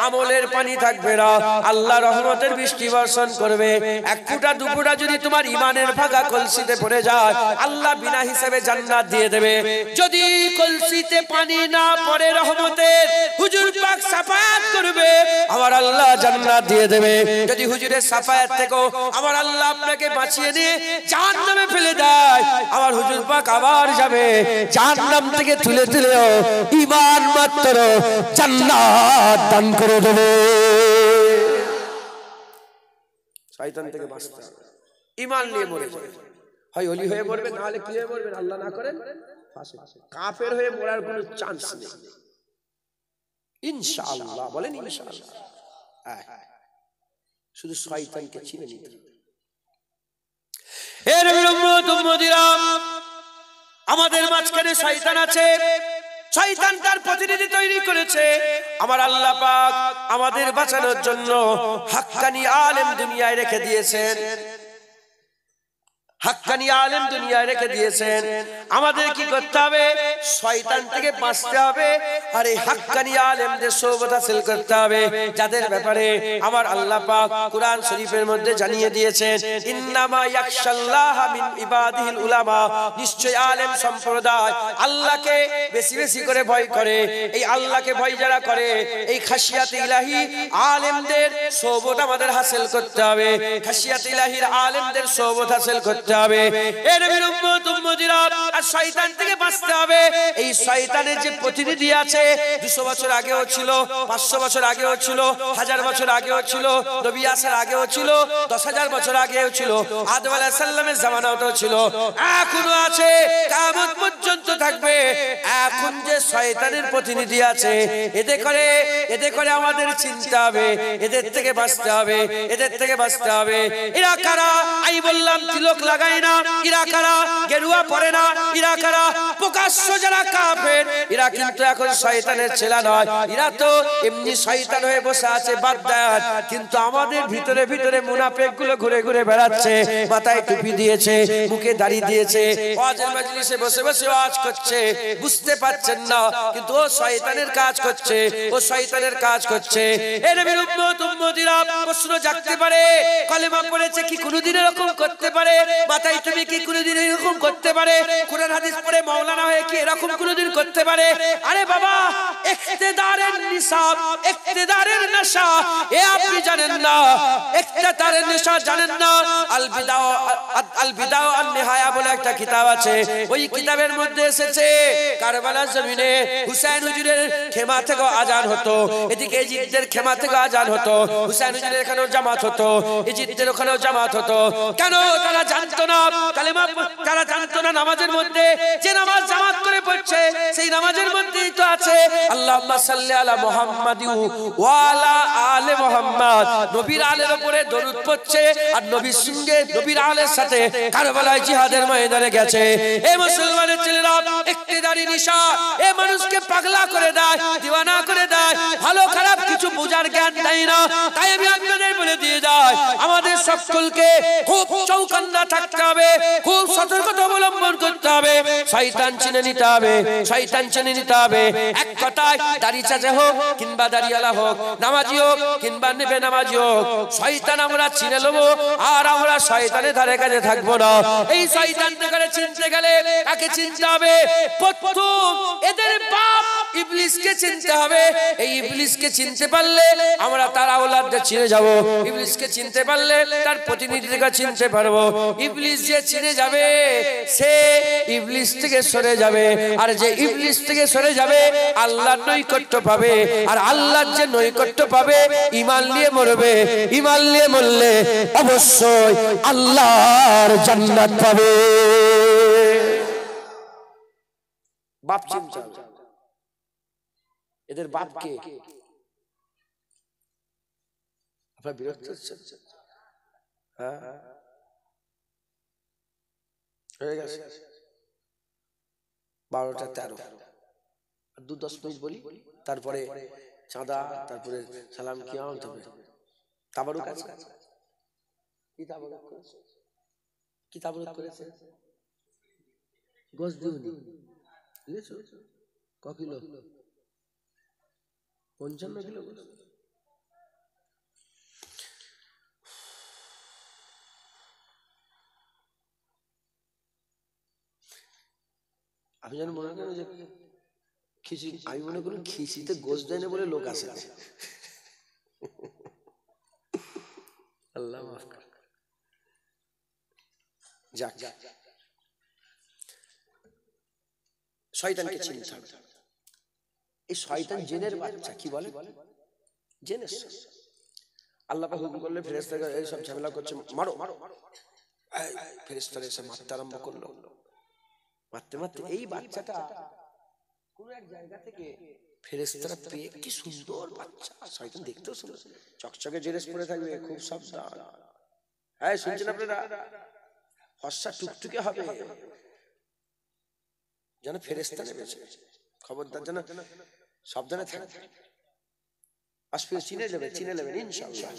আমলের পানি থাকবে না, আল্লাহ রহমতের বৃষ্টি বর্ষণ করবে। এক ফুটা দু ফুটা যদি তোমার ঈমানের ভাগা কলসিতে পড়ে যায়, আল্লাহ বিনা হিসাবে জান্নাত দিয়ে দেবে। যদি কলসিতে পানি না পড়ে, রহমতের হুজুর পাক সাফায়াত করবে, আমার আল্লাহ জান্নাত দিয়ে দেবে। যদি হুজুরের সাফায়াত থেকেও আমার আল্লাহ আপনাকে বাঁচিয়ে নিয়ে জাহান্নামে ফেলে দেয়, আমার হুজুর পাক আবার যাবে জাহান্নাম থেকে তুলে তুলেও ঈমান মাত্র জান্নাত দান করে দেবে। শয়তান থেকে বাঁচতে হবে, ঈমান নিয়ে মরে যাবে। হয় ওলি হয়ে মরবেন, না হলে কি হয়ে মরবেন আল্লাহ না করেন ফাঁসি। কাফের হয়ে মরার কোনো চান্স নেই ইনশাআল্লাহ। বলেন ইনশাআল্লাহ। শুধু শয়তানকে চিনে নিতে হবে। এর বিরুদ্ধে উম্মতিরাম, আমাদের মাঝখানে শয়তান আছে। শয়তান তার প্রতিনিধি তৈরি করেছে। আমার আল্লাহ পাক আমাদের বাঁচানোর জন্য হাক্কানি আলেম দুনিয়ায় রেখে দিয়েছেন। হাক্কানি আলেম দুনিয়ায় রেখে দিয়েছেন। আমাদের কি করতে হবে? শয়তান থেকে বাঁচতে হবে, আর এই হাক্কানি আলেমদের সোহবত হাসিল করতে হবে, যাদের ব্যাপারে আমার আল্লাহ পাক কুরআন শরীফের মধ্যে জানিয়ে দিয়েছেন, ইন্নামা ইয়াখশাল্লাহা মিন ইবাদিহিল উলামা। নিশ্চয় আলেম সম্প্রদায় আল্লাহকে বেশি বেশি করে ভয় করে। এই আল্লাহকে ভয় যারা করে, এই খাশিয়াত ইলাহি আলেমদের সোহবত আমাদের হাসিল করতে হবে। খাশিয়াত ইলাহির আলেমদের সোহবত হাসিল করতে হবে। এর বিরুদ্ধে উম্মতিরা আর শয়তান থেকে বাঁচতে হবে। এই শয়তানের যে প্রতিনিধি আছে, 200 বছর আগেও ছিল, 500 বছর আগেও ছিল, 1000 বছর আগেও ছিল, নবী আসার আগেও ছিল, 10,000 বছর আগেও ছিল, আদম আলাইহিস সালামের জামানাতেও ছিল, এখনো আছে, কিয়ামত পর্যন্ত থাকবে। এখন যে শয়তানের প্রতিনিধি আছে, এদের করে আমাদের চিনতে হবে, এদের থেকে বাঁচতে হবে, এদের থেকে বাঁচতে হবে। এরা কারা? আমি বললাম তিলক লাগায় না, এরা কারা? গেরুয়া পরে না, এরা কারা? প্রকাশ্য যারা কাফের, এরা কিন্তু এখন শয়তানের ছেলে নয়, এরা তো এমনি শয়তান হয়ে বসে আছে বাগদাদ। কিন্তু আমাদের ভিতরে ভিতরে মুনাফিক গুলো ঘুরে ঘুরে বেড়াচ্ছে, মাথায় টুপি দিয়েছে, মুখে দাড়ি দিয়েছে, ওয়াজের মজলিসে বসে বসে ওয়াজ করছে, বুঝতে পারছেন না, কিন্তু ও শয়তানের কাজ করছে, ও শয়তানের কাজ করছে। এর বিরুদ্ধে উম্মতিরা প্রশ্ন জাগতে পারে, কালেমা পড়েছে কি কোনোদিন এরকম করতে পারে? মাথায় টুপি কি কোনোদিন এরকম করতে পারে? কুরআন হাদিস পড়ে মাওলানা হয়ে কি এরকম কোনোদিন করতে পারে? আরে বাবা, ইক্তেদারের নিসাব, ইক্তেদারের নেশা এ আপনি জানেন না, ইক্তেদারের নেশা জানেন না। আল বিদা ওয়ান নিহায়া বলে একটা কিতাব আছে, ওই কিতাবের মধ্যে এসেছে কারবালার জমিনে হুসাইন হুজুরের খেমা থেকে আজান হতো, এদিকে ইজিদের খেমা থেকে আজান হতো, হুসাইন হুজুরের এখানেও জামাত হতো, ইজিদের ওখানেও জামাত হতো। কেন? তারা জানতো না কালেমা, তারা জানতো না নামাজের মধ্যে যে নামাজ জামাত করে পড়ছে, সেই নামাজের মধ্যেই তো আছে আল্লাহুম্মা সাল্লি আলা মুহাম্মাদি ওয়া আলা আলে মুহাম্মাদ। নবীর আলের উপরে দরুদ পড়ছে, আর নবীর সঙ্গে নবীর আলের সাথে কারবালায় জিহাদের ময়দানে গেছে। এই মুসলমানের ছেলেরা ইক্তেদারি নিশা এই মানুষকে পাগলা করে দেয়, দিওয়ানা করে দেয়, ভালো খারাপ কিছু বোঝার জ্ঞান দেয় না। তাই আমি আপনাদের বলে দিয়ে যাই, আমাদের সকলকে খুব চৌকান্না থাকতে হবে, খুব সতর্কতা অবলম্বন করতে হবে। শয়তান চিনে নিতে হবে, শয়তান চিনে নিতে হবে। এক কথায় দাড়ি চাচা হোক কিংবা দাড়িওয়ালা হোক, নামাজি হোক কিংবা বেনামাজি হোক, শয়তান আমরা চিনে নেবো, আর আমরা শয়তানের ধারে কাছে থাকবো না। এই শয়তান থেকে চিনতে গেলে কাকে চিনতে হবে? প্রথম এদের বাপ ইবলিসকে চিনতে হবে। এই ইবলিসকে চিনতে পারলে আমরা তার আওলাদদের চিনে যাব। ইবলিসকে চিনতে পারলে তার প্রতিনিধিকে চিনতে পারবো। ইবলিস যে চিনে যাবে, সে ইবলিস থেকে সরে যাবে, আর যে ইবলিস থেকে সরে যাবে আল্লাহর নৈকট্য পাবে, আর আল্লাহর যে নৈকট্য পাবে ঈমান নিয়ে মরবে, ঈমান নিয়ে মরলে অবশ্যই আল্লাহর জান্নাত পাবে। বাপ চিন্তা, এদের বাপকে আপনারা বিরক্ত হচ্ছেন? হ্যাঁ, হয়ে গেছে 12টা 13, 2-10 মিনিট বলি, তারপরে চাঁদা, তারপরে সালাম কি আনতে হবে। তাবারুক আছে, কি তাবারুক করেছে? কি তাবারুক করেছে? গোশ দিউনি বুঝেছো? ক কিলো? 55 কিলো। আমি যেন মনে করেন যে খিচি, আমি মনে করি খিচিতে গোশ দেয় না বলে লোক আসে। আল্লাহ মাফ করে। যাক, শয়তানকে চিনতে হবে। এই শয়তান জিনের বাচ্চা, কি বলে? জেনের। আল্লাহ পাক হুকুম করলে ফেরেশতাকে এই সব ঝামেলা করছে, মারো। ফেরেশতারা এসে মারতে আরম্ভ করলো। মারতে মারতে এই বাচ্চাটা কোন এক জায়গা থেকে ফেরেশতারা পেয়ে, কি সুন্দর বাচ্চা, শয়তান দেখতেও সুন্দর, চকচকে ড্রেস পরে থাকবে, খুব সাবধান। হ্যাঁ শুনছেন আপনারা, ফর্সা টুকটুকে হবে, যেন ফেরেশতা নেমেছে, খবরদার যেন সাবধানে থাকবে। আসবে চিনে নেবেন ইনশাআল্লাহ,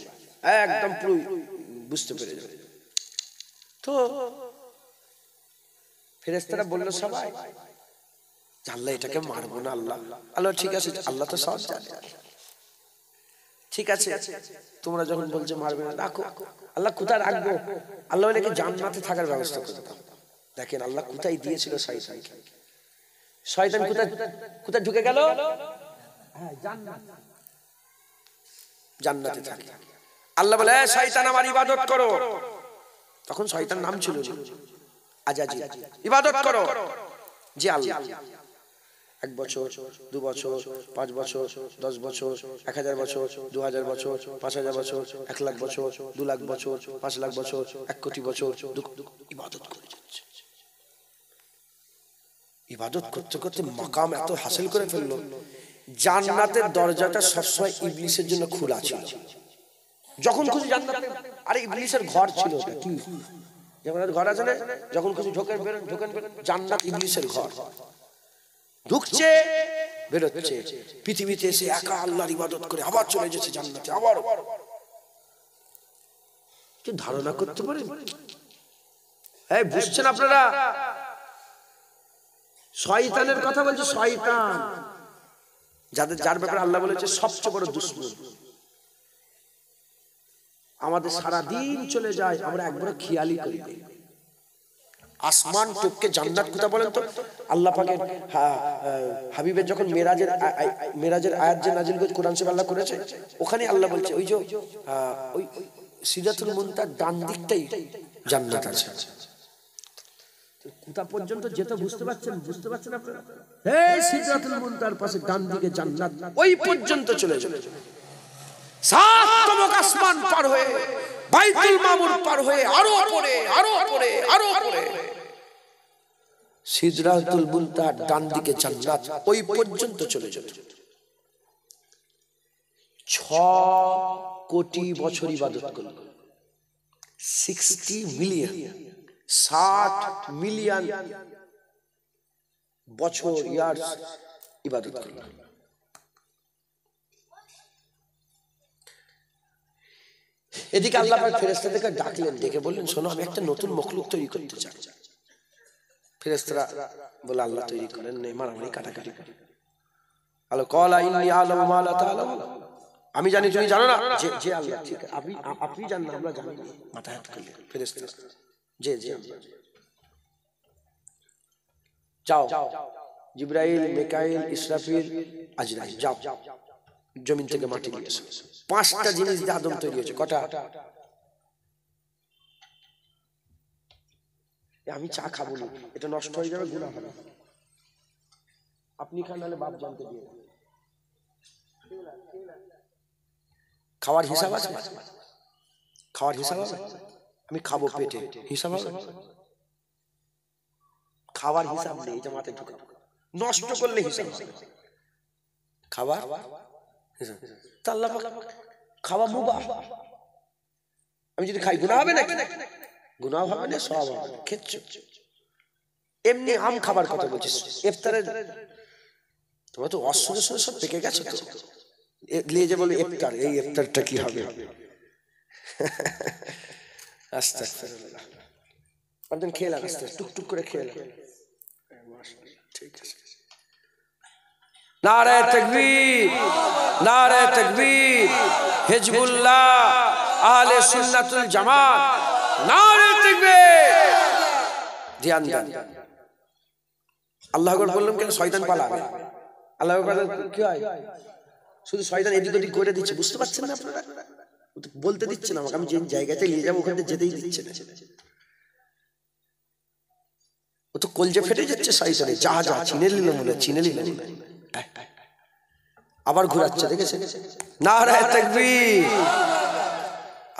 একদম পুরো বুঝতে পেরে যাবে। তো ফেরেশতারা বললো সবাই, আল্লাহ এটাকে মারবো না। আল্লাহ ঠিক আছে, আল্লাহ তো সব জানে, ঠিক আছে তোমরা যখন বলছো মারবে না, রাখো। আল্লাহ কোথায় রাখবো? আল্লাহ নাকি জান্নাতে থাকার ব্যবস্থা করে দাও। দেখেন আল্লাহ কোথায় দিয়েছিল শয়তানকে। শয়তান কোথায় ঢুকে গেল? জান্নাতে থাকে। আল্লাহ বলে, শয়তান আমার ইবাদত করো। তখন শয়তান নাম ছিল আজাজিল। ইবাদত করো যে আল্লাহ। 1 বছর, 2 বছর, 5 বছর, 10 বছর, 1000 বছর, 2000 বছর, 5000 বছর, 1 লাখ বছর, 2 লাখ বছর, 5 লাখ বছর, 1 কোটি বছর ইবাদত করে যাচ্ছে। ইবাদত করতে করতে মাকাম এত হাসিল করে ফেললো, জান্নাতের দরজাটা সবসময় ইবলিসের জন্য খোলা ছিল। যখন খুশি জান্নাতে, আরে ইবলিসের ঘর ছিল, কি যেমন ঘর আছে না, যখন খুশি ঢোকেন বেরোন, জান্নাত ইবলিসের ঘর। ঢুকছে বেরোচ্ছে, পৃথিবীতে এসে একা আল্লাহর ইবাদত করে আবার চলে যাচ্ছে জান্নাতে। আবার কি ধারণা করতে পারেন? এই বুঝছেন আপনারা? শয়তানের কথা বলছে, শয়তান যার ব্যাপারে আল্লাহ বলেছে সবচেয়ে বড় দুশমন। আমাদের সারা দিন চলে যায়, আমরা একবার খেয়ালই করি। আসমান টপকে জান্নাত কোথায় বলেন তো? আল্লাহ পাকের হাবিবের যখন মেরাজের আয়াত যে নাজিল করে কোরআন শরীফ আল্লাহ করেছে, ওখানে আল্লাহ বলছে ওই যে ওই সিদরাতুল মুনতাহার ডান দিকটাই জান্নাত আছে। কোথা পর্যন্ত যেতে বুঝতে পারছেন আপনারা? এই সিদরাতুল মুনতাহার পাশে ডান দিকে জান্নাত, ওই পর্যন্ত চলে যাবে। 7তম আসমান পার হয়ে, বাইতুল মামুর পার হয়ে, আরো পরে সিদরাতুল মুনতাহার ডান দিকে জান্নাত, ওই পর্যন্ত চলে যাবে। 6 কোটি বছর ইবাদত করল, 60 মিলিয়ন, 60 মিলিয়ন বছর ইয়ার্স ইবাদত করল। এদিকে আল্লাহ পাক ফেরেশতাদেরকে ডাকলেন, ডেকে বললেন, শোনো আমি একটা নতুন মখলুক তৈরি করতে চাই। ফেরেশতারা বলে, আল্লাহ তৈরি করেন, মারামারি কাটাকাটি করে। আল্লাহ ক্বালা ইন্নী আ'লামু মা লা তা'লামুন, আমি জানি তুমি জানো না। যে আল্লাহ, ঠিক আপনি জানেন না, আমরা জানি না। মাথা হাত করলেন ফেরেশতারা, যে যাও, জিবরাইল, মিকাইল, ইসরাফিল, আজরাইল, যাও জমিন থেকে মাটি নিয়ে এসো। 5টা জিনিস দিয়ে আদম তৈরি হয়েছে। কটা? আমি চা খাবো না, এটা নষ্ট হয়ে যাবে, গুনাহ হবে। আপনি খান, নাহলে বাপ জানতে দিয়ে। খাওয়ার হিসাব আছে, খাওয়ার হিসাব আছে। আমি খাবো পেটে, হিসাব আছে? খাওয়ার হিসাব নেই, এটা মাথায় ঢুকাবো। নষ্ট করলে হিসাব হবে। খাবার আল্লাহ পাক খাওয়া মুবাহ, আমি যদি খাই গুনাহ হবে নাকি? গুনাহ হবে না, সওয়াব হবে। খেচ্ছ এমনি আম খাবার কথা বলছিস, ইফতারে তোমরা তো অশুনে শুনে সব পেকে গেছো তো। নিয়ে যে বলে ইফতার, এই ইফতারটা কি হবে? আস্তাগফিরুল্লাহ। একদম খেয়ে লাগ, আস্তে টুকটুক করে খেয়ে লাগ। ঠিক আছে। নারে তাকবীর, নারে তাকবীর, হিজবুল্লাহ, আহলে সুন্নাতুল জামাত, নারে তাকবীর। ধ্যান দেন। আল্লাহু আকবার বললাম কেন? শয়তান পালাবে। আল্লাহু আকবার কি হয়? শুধু শয়তান এদিক ওদিক করে দিচ্ছে, বুঝতে পারছেন না আপনারা? বলতে দিচ্ছে না আমাকে, আমি যে জায়গাতে নিয়ে যাবো ওখানে যেতেই দিচ্ছে না। ও তো কলজে ফেটে যাচ্ছে শয়তানে, যা চিনে নিল। আবার ঘুরাচ্ছে, দেখেছেন? নারে তাকবীর।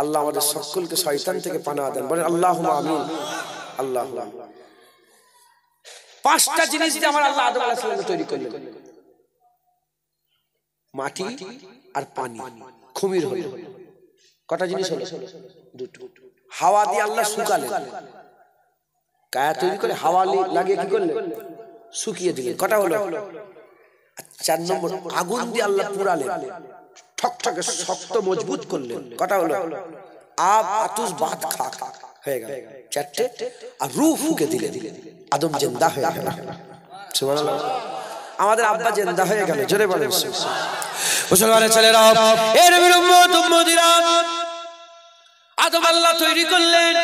আল্লাহ আমাদের সকলকে শয়তান থেকে পানাহ দেন, বলেন আল্লাহুম্মা আমিন। আল্লাহ, পাঁচটা জিনিস দিয়ে আমার আল্লাহ আদম আলাইহিস সালামকে তৈরি করলেন, মাটি আর পানি, খুমির হলো। কটা জিনিস হলো? দুটো। হাওয়া দিয়ে আল্লাহ শুকালেন, কায়া তৈরি করে হাওয়া লাগিয়ে কি করলেন? শুকিয়ে দিলেন। কটা হলো? 4 নম্বর, আগুন দিয়ে আল্লাহ পুরালেন, ঠকঠকে শক্ত মজবুত করলেন। কটা হলো? আব আতুস বাত খা হয়ে গেল 4টে। আর রূহ ফুঁকে দিলেন, আদম জিন্দা হয়ে গেল। সুবহানাল্লাহ। আমাদের আব্বা জিন্দা হয়ে গেল, জোরে বলেন মুসলমানের ছেলেরা, এ নবীর উম্মত উম্মতিরা, আদম আল্লাহ তৈরি করলেন।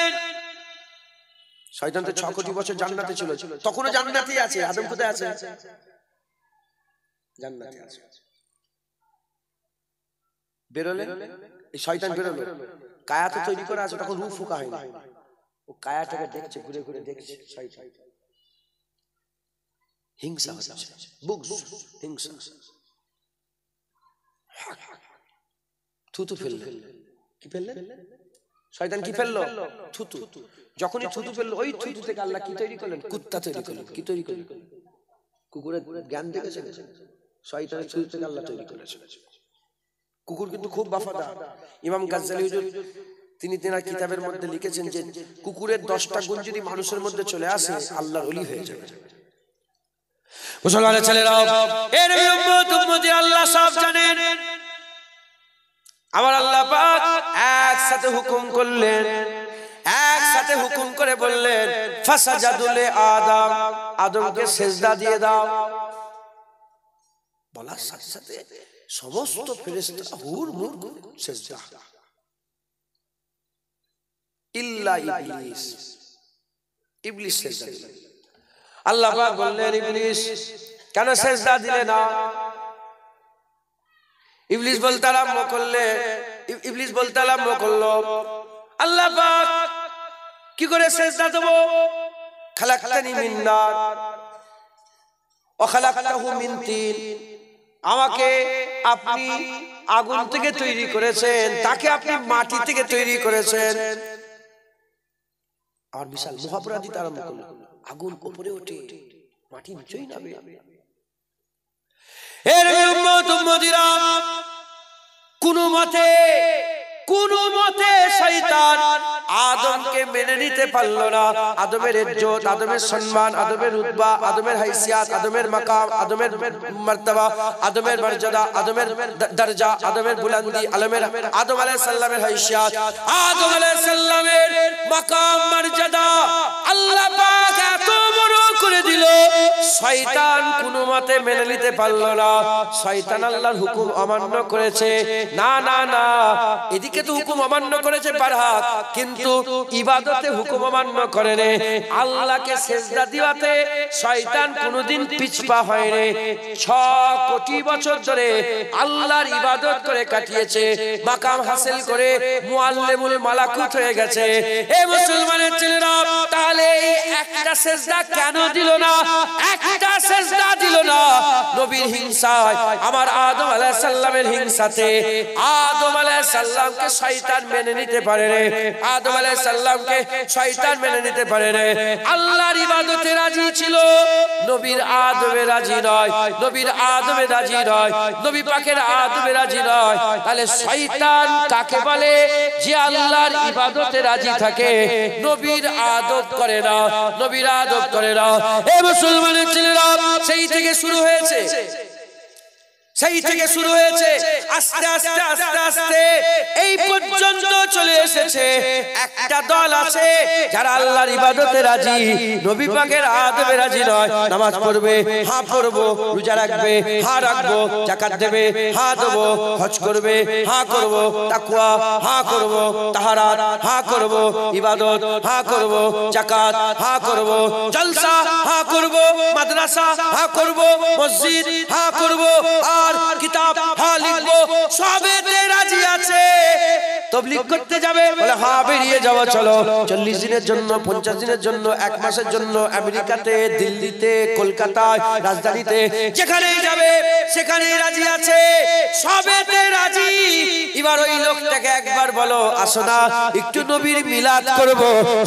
শয়তান তো 6 কোটি বছর জান্নাতে ছিল, তখনও জান্নাতেই আছে। আদম কোথায় আছে? জান্নাতে আছে। বেরোলেন, এই শয়তান বেরোলো, কায়া তো তৈরি করা আছে, তখন রূহ ফুঁকা হয়নি। ও কায়াটাকে দেখছে, ঘুরে ঘুরে দেখছে, শয়তান হিংসা হচ্ছে, বুগজ, হিংসা। থুতু ফেললেন। কি ফেললেন? শয়তান কি ফেললো? থুতু। যখনই থুতু ফেললো, ওই থুতু থেকে আল্লাহ কি তৈরি করলেন? কুত্তা তৈরি করলেন। কি তৈরি করলেন? কুকুরের জ্ঞান দেখেছেন? শয়তানের থুতু থেকে আল্লাহ তৈরি করেছেন। কুকুর কিন্তু খুব বাফাদার। ইমাম গাজ্জালি হুজুর তিনি তেনার কিতাবের মধ্যে লিখেছেন যে কুকুরের 10টা গুণ যদি মানুষের মধ্যে চলে আসে, আল্লাহর ওলি হয়ে যাবে। মুসলমানের ছেলেরা, এর উম্মত উম্মতি আল্লাহ সব জানেন। আমার আল্লাহ পাক একসাথে হুকুম করলেন, একসাথে হুকুম করে বললেন ফাসাজাদু লি আদম, আদমকে সিজদা দিয়ে দাও। বলার সাথে সাথে সমস্ত ফেরেশতা হুড়মুড় সিজদা, ইল্লা ইবলিস। ইবলিস সিজদা দিল। আল্লাহ পাক বললেন, ইবলিস কেন সিজদা দিলে না? ইবলিস বলতে আরম্ভ করলো, আল্লাহ পাক কি করে সিজদা দেব? খালাকতানি মিন নার ওয়া খালাকতাহু মিন তিন, আমাকে আপনি আগুন থেকে তৈরি করেছেন, তাকে আপনি মাটি থেকে তৈরি করেছেন। আর বিশাল মহাপরাধী আরম্ভ করলো, আগুন উপরে ওঠে, মাটি নিচেই নামে। এর উম্মত উম্মতিরা, কোন মতে শয়তান আদমকে মেনে নিতে পারলো না। আদমের ইজ্জত, আদমের সম্মান, আদমের রুতবা, আদমের হাইসিয়াত, আদমের মাকাম, আদমের মার্তবা, আদমের মর্যাদা, আদমের দরজা, আদমের বুলন্দি, আদম আলাইহিস সালামের হাইসিয়াত, আদম আলাইহিস সালামের মাকাম মর্যাদা আল্লাহ পাক এত বড় করে দিল, শয়তান কোনো মতে মেনে নিতে পারলো না। শয়তান আল্লাহর হুকুম অমান্য করেছে। না না না, এদিকে তো হুকুম অমান্য করেছে বারহাক, কিন্তু ইবাদতে হুকুম অমান্য করেনি। আল্লাহকে সিজদা দিওয়াতে শয়তান কোনোদিন পিছপা হয়নি। 6 কোটি বছর ধরে আল্লাহর ইবাদত করে কাটিয়েছে, মাকাম হাসিল করে মুআল্লিমুল মালাকুত হয়ে গেছে। এ মুসলমানের ছেলেরা, তাহলে এই একটা সিজদা কেন দিল না? একটা সিজদা দিল না নবীর হিংসায়, আমার আদম আলাইহিস সালামের হিংসাতে। আদম আলাইহিস সালামকে শয়তান মেনে নিতে পারে না, আদম আলাইহিস সালামকে শয়তান মেনে নিতে পারে না। আল্লাহর ইবাদতে রাজি ছিল, নবীর আদমে রাজি নয়, নবীর আদমে রাজি নয়, নবী পাকের আদমে রাজি নয়। তাহলে শয়তান কাকে বলে? যে আল্লাহর ইবাদতে রাজি থাকে, নবীর আদব করে না, নবীর আদব করে না। এ মুসলমানের ছেলেরা, সেই থেকে শুরু হয়েছে, আস্তে আস্তে আস্তে আস্তে এই পর্যন্ত চলে এসেছে। একটা দল আছে যারা আল্লাহর ইবাদতে রাজি, নবী পাকের আদবে রাজি নয়। নামাজ পড়বে, হ্যাঁ পড়বো, রোজা রাখবে, হ্যাঁ রাখবো, যাকাত দেবে, হ্যাঁ দেবো, হজ করবে, হ্যাঁ করবো, তাকওয়া, হ্যাঁ করবো, তাহারাত, হ্যাঁ করবো, ইবাদত, হ্যাঁ করবো, যাকাত, হ্যাঁ করবো, জলসা, হ্যাঁ করবো, মাদ্রাসা, হ্যাঁ করবো, মসজিদ, হ্যাঁ করবো, আর কিতাব, হ্যাঁ লিখবো, সবেতে রাজি আছে। তাবলীগ করতে যাবে, বলে হ্যাঁ বেরিয়ে যাও, চলো 40 দিনের জন্য, 50 দিনের জন্য, 1 মাসের জন্য আমেরিকাতে, দিল্লিতে, কলকাতায়, রাজধানীতে, যেখানেই যাবে সেখানেই রাজি আছে, সবেতে রাজি। এবার ওই লোকটাকে একবার বলো আসো না একটু নবীর মিলাদ করব।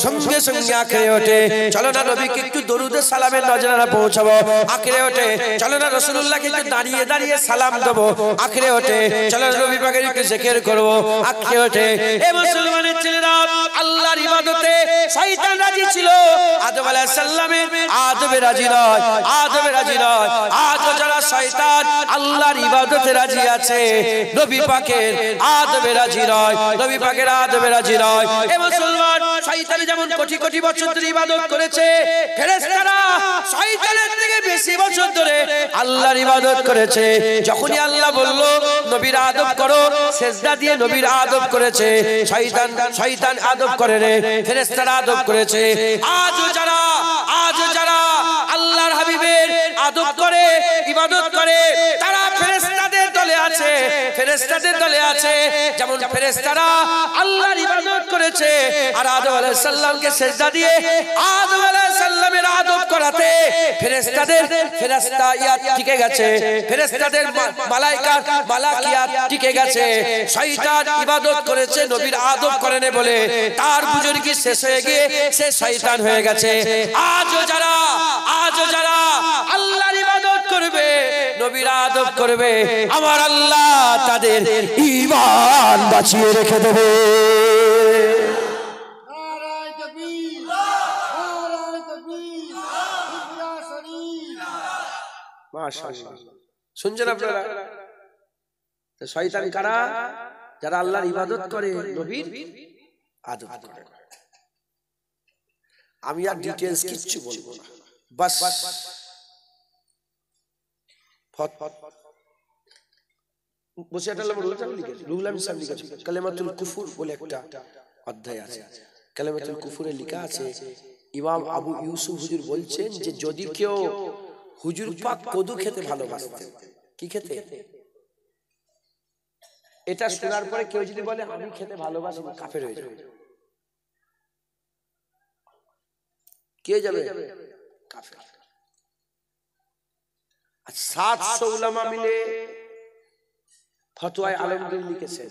সঙ্গে সঙ্গে আঁকড়ে ওঠে চলো না নবীকে একটু দরুদে সালামের নজরানা পৌঁছাবো। আঁকড়ে ওঠে চলো না রাসূলুল্লাহকে একটু দাঁড়িয়ে দাঁড়িয়ে সালাম দেবো। আঁকড়ে ওঠে চলো নবী পাকের একটু জিকির করব। আঁকড়ে ওঠে এ মুসলমানের ছেলেরা আল্লাহর ইবাদতে শয়তান রাজি ছিল, আদম আলাইহিস সালামের আদবে রাজি নয়, আদবে রাজি নয়। আজ যারা শয়তান আল্লাহর ইবাদতে রাজি আছে, নবী পাকের আদবে রাজি নয়, নবী পাকের আদবে রাজি নয়। এ মুসলমান শয়তান যেমন কোটি কোটি বছর ধরে ইবাদত করেছে, ফেরেশতারা শয়তানের থেকে বেশি বছর ধরে আল্লাহর ইবাদত করেছে। যখনই আল্লাহ বলল নবীর আদব করো, সিজদা দিয়ে নবীর আদব করেছে। শয়তান আদব করে রে, ফেরেশতারা আদব করেছে। আজ যারা আল্লাহর হাবিবের আদব করে ইবাদত করে তারা ফেরেশতাদের দলে আছে, ফেরেশতাদের দলে আছে। যেমন ফেরেশতারা আল্লাহর ইবাদত করেছে আর আদম আলাইহিস সালামকে সিজদা দিয়ে আদম আলাইহিস সালামের আদব করাতে ফেরেশতায়াত টিকে গেছে, ফেরেশতাদের মালাকিয়াত টিকে গেছে। শয়তান ইবাদত করেছে নবীর আদব করেনি বলে তার বুজুর্গি শেষ হয়ে গিয়ে সে শয়তান হয়ে গেছে। আজও যারা আল্লাহর ইবাদত করবে, নবীর আদব করবে, আমার আল্লাহ তাদের ঈমান বাঁচিয়ে রেখে দেবে। নারায়ে তাকবীর, নারায়ে তাকবীর, ইকরা শরীফ। মাশাআল্লাহ, শুনছেন আপনারা? তো শয়তান কারা? যারা আল্লাহর ইবাদত করে, নবীর আদব করে। আমি আর ডিটেইলস কিচ্ছু বলবো না, বাস বসে একটা রুহুল আমিন সাহেব লিখেছে কালেমাতুল কুফর বলে একটা অধ্যায় আছে। কালেমাতুল কুফরে লেখা আছে ইমাম আবু ইউসুফ হুজুর বলছেন যে যদি কেউ হুজুর পাক কদু খেতে ভালোবাসতেন, কি খেতে, এটা শোনার পরে কেউ যদি বলে আমি খেতে ভালোবাসি, কাফের হয়ে যাবে। কে যাবে? কাফের। 700 উলামা মিলে ফতোয়া আলমগীর লিখেছেন।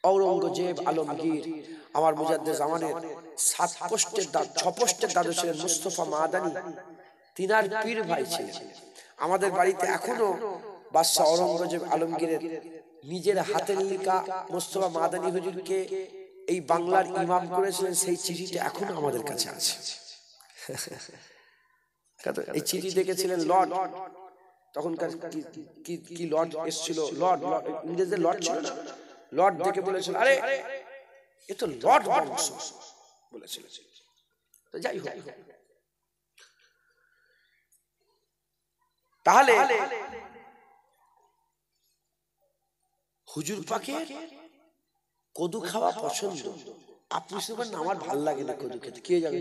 औरंगजेब आलमगीर আমার মুজাদ্দেদ জামানের 6 পোস্টের দাদু ছিলেন মুস্তাফা মাদানী, তিনার পীর ভাই ছিলেন। আমাদের বাড়িতে এখনো বাদশা औरंगजेब আলমগীরের নিজের হাতের লেখা মুস্তাফা মাদানী হুজুরকে এই বাংলার ইমাম করেছিলেন, সেই চিঠিটা এখনো আমাদের কাছে আছে। এই চিঠি দেখেছিলেন লর্ড, তখনকার কি লর্ড এসেছিল, লর্ড ইংরেজদের লর্ড ছিল না, লর্ড দেখে বলেছিল আরে এ তো লর্ড বংশ বলেছিল। তো যাই হোক, তাহলে হুজুর পাকের কদু খাওয়া পছন্দ। আপনি শুনবেন আমার ভাল লাগে না কদু খেতে, কে যাবে?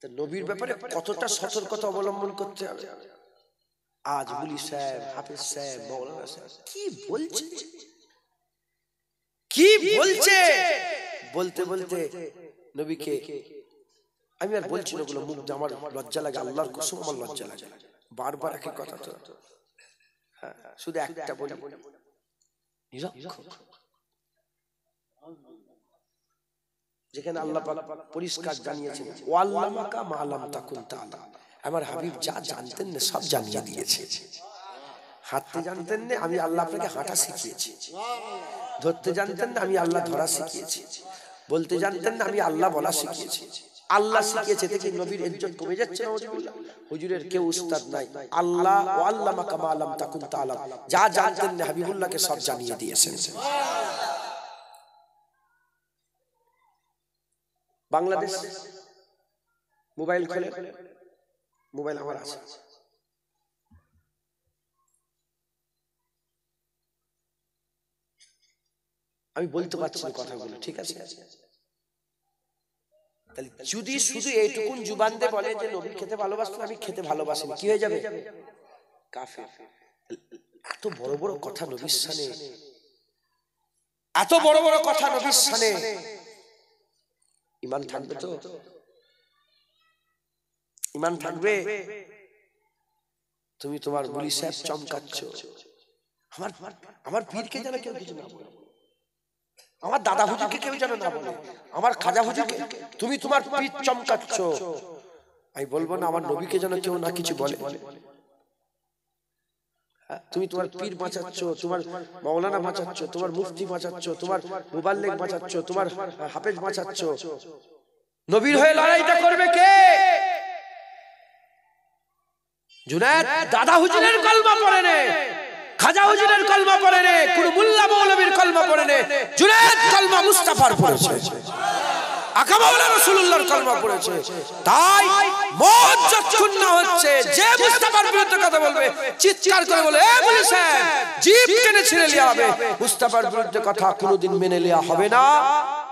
নবীর ব্যাপারে কতটা সতর্কতা অবলম্বন করতে হবে। আজ মুলি সাহেব, হাফেজ সাহেব, মাওলানা সাহেব কি বলছে বলতে নবীকে আমি আর বলছি না, ওগুলো মুখ আমার লজ্জা লাগে, আল্লাহর কসম আমার লজ্জা লাগে। বারবার একই কথা, তো শুধু একটা বলি, যেখানে আল্লাহ পাক পরিষ্কার জানিয়েছেন ওয়াল্লামাকা মা লাম তাকুন তাআলাম, আমার হাবিব যা জানতেন না সব জানিয়ে দিয়েছে। হাঁটতে জানতেন না, আমি আল্লাহ আপনাকে হাঁটা শিখিয়েছি। ধরতে জানতেন না, আমি আল্লাহ ধরা শিখিয়েছি। বলতে জানতেন না, আমি আল্লাহ বলা শিখিয়েছি। আল্লাহ শিখিয়েছে থেকে নবীর ইজ্জত কমে যাচ্ছে না? হুজুরের কেউ উস্তাদ নাই, আল্লাহ ওয়াল্লামাকা মা লাম তাকুন তাআলাম, যা জানতেন না হাবিবুল্লাহকে সব জানিয়ে দিয়েছেন। বাংলাদেশ মোবাইল খোলে, মোবাইল আমার আছে, আমি বলতে পারছি না কথাগুলো, ঠিক আছে? তাহলে যদি শুধু এইটুকুন জুবান দিয়ে বলে যে নবী খেতে ভালোবাসতেন, আমি খেতে ভালোবাসি, কি হয়ে যাবে? কাফের। এত বড় বড় কথা নবীর শানে, এত বড় বড় কথা নবীর শানে, ঈমান থাকবে তো? ঈমান থাকবে? তুমি তোমার মুলি সাহেব চমকাচ্ছ, আমার আমার পীরকে যেন কেউ কিছু না বলে, আমার দাদা হুজুরকে কেউ যেন না বলে, আমার খাজা হুজুরকে তুমি তোমার পীর চমকাচ্ছ। আমি বলবো না আমার নবীকে যেন কেউ না কিছু বলে। তুমি তোমার পীর বাঁচাচ্ছ, তোমার মাওলানা বাঁচাচ্ছ, তোমার মুফতি বাঁচাচ্ছ, তোমার মুবাল্লিগ বাঁচাচ্ছ, তোমার হাফেজ বাঁচাচ্ছ। নবীর হয়ে লড়াইটা করবে কে? জুনায়েদ দাদা হুজুরের কলমা পড়ে নে, খাজা হুজুরের কলমা পড়ে নে, কোন মোল্লা মৌলবীর কলমা পড়ে নে, জুনায়েদ কলমা মুস্তাফার পড়েছে, আকা মাওলানা রাসূলুল্লাহর কলমা পড়েছে। তাই মত যতক্ষণ না হচ্ছে, যে মুস্তাফার বিরুদ্ধে কথা বলবে চিৎকার করে বলে এ বলেছেন জিভ টেনে ছিঁড়ে লিয়া হবে। মুস্তাফার বিরুদ্ধে কথা কোনোদিন মেনে লিয়া হবে না,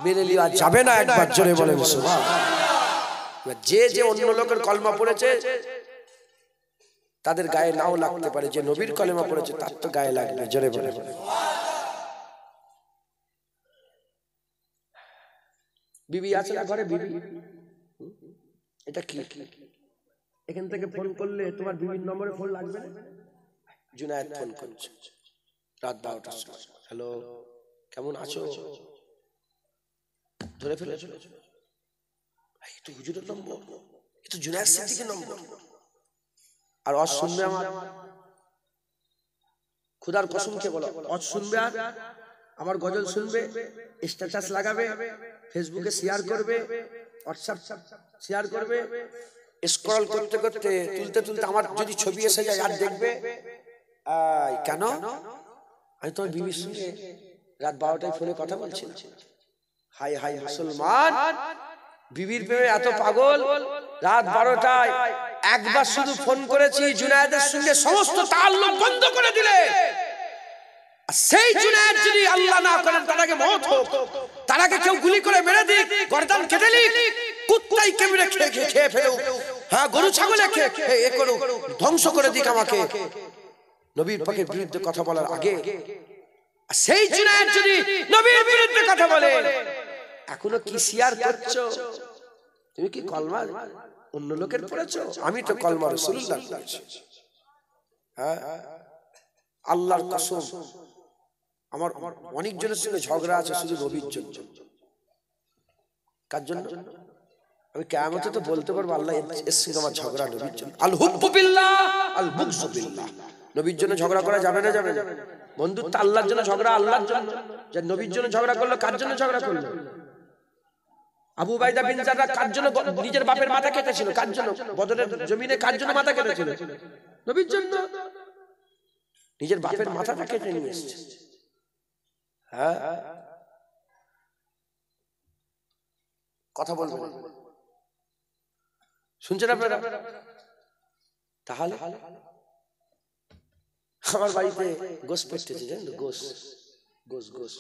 মেনে লিয়া যাবে না। একবার জোরে বলেন সুবহানাল্লাহ। যে যে অন্য লোকের কলমা পড়েছে তাদের গায়ে নাও লাগতে পারে, যে নবীর কলমা পড়েছে তার তো গায়ে লাগবে। জোরে বলেন। বিবি আছে না ঘরে? বিবি এটা কি? এখান থেকে ফোন করলে তোমার বিবির নম্বরে ফোন লাগবে না? জুনায়েদ ফোন করছে রাত 12টার সময়, হ্যালো কেমন আছো? ধরে ফেলেছো? এই তো হুজুরের নম্বর, এই তো জুনায়েদ সিদ্দিকীর নম্বর। আর আজ শুনবে আমার খুদার কসম খেয়ে বলো, আজ শুনবে আর আমার গজল শুনবে, স্ট্যাটাস লাগাবে, ফেসবুকে শেয়ার করবে, হোয়াটসঅ্যাপ শেয়ার করবে, স্ক্রল করতে করতে তুলতে তুলতে আমার যদি ছবি এসে যায় আর দেখবে কেন আমি তোমার বিবির সঙ্গে রাত 12টায় ফোনে কথা বলছি। হাই হাই মুসলমান, বিবির প্রেমে এত পাগল, রাত 12টায় একবার শুধু ফোন করেছি জুনায়েদের সঙ্গে সমস্ত তাআল্লুক বন্ধ করে দিলে, সেই জুনায়েদ যদি আল্লাহ না করেন তাকে মওত হোক, তাকে কেউ গুলি করে মেরে দিক, গর্দান কেটে দিক, কুত্তাই কেমনে খেয়ে ফেলো, হ্যাঁ গরু ছাগলে খেয়ে এ করো, ধ্বংস করে দিক আমাকে, নবীর পাকের বিরুদ্ধে কথা বলার আগে। সেই জুনায়েদ যদি নবীর বিরুদ্ধে কথা বলে, এখনো কি শেয়ার করছো? তুমি কি কলমা অন্য লোকের পড়েছো? আমি তো কলমা রাসূলুল্লাহ পড়েছি। হ্যাঁ আল্লাহর কসম, আমার অনেক জনের সঙ্গে ঝগড়া আছে শুধু নবীর জন্য। কার জন্য? আমি কিয়ামতে তো বলতে পারবো আল্লাহ এর সঙ্গে আমার ঝগড়া নবীর জন্য। আল হুব্বু বিল্লাহ আল বুগযু বিল্লাহ। নবীর জন্য ঝগড়া করা যাবে না? যাবে না। বন্ধুত্ব আল্লাহর জন্য, ঝগড়া আল্লাহর জন্য। যে নবীর জন্য ঝগড়া করলো, কার জন্য ঝগড়া করলো? আবু উবাইদা বিন জাররাহ কার জন্য নিজের বাপের মাথা কেটেছিল? কার জন্য? বদরের জমিনে কার জন্য মাথা কেটেছিল? নবীর জন্য। নিজের বাপের মাথাটা কেটে নিয়ে এসেছে। হ্যাঁ কথা বলবেন, শুনছেন আপনারা? তাহলে আমার বাড়িতে গোশ পেটেছে, জানেন তো? গোশ গোশ গোশ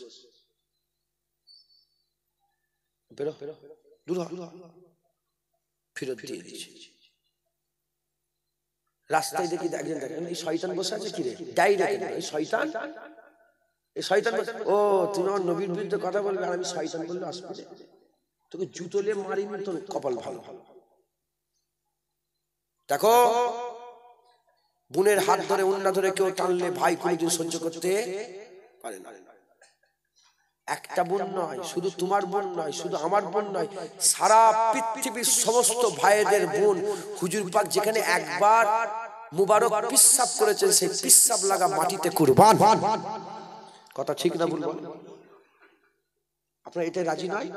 বেরো দূর ফেরত দিয়ে দিয়েছি। রাস্তায় দেখি একজন, দেখেন এই শয়তান বসে আছে, কি রে ডাইরেক্ট এই শয়তান, এই শয়তান ও তুমি আমার নবীর বিরুদ্ধে কথা বলবে আর আমি শয়তান বললে আসবে, তোকে জুতো নিয়ে মারিনি, তোর কপাল ভালো। দেখো বোনের হাত ধরে উন্না ধরে কেউ টানলে ভাই কোনদিন সহ্য করতে পারে না। একটা বোন নয়, শুধু তোমার বোন নয়, শুধু আমার বোন নয়, সারা পৃথিবীর সমস্ত ভাইদের বোন হুজুর পাক যেখানে একবার মুবারক পিশাব করেছেন, সেই পিশাব লাগা মাটিতে কুরবান। কথা ঠিক না ভুল? আপনারা এতে রাজি নয়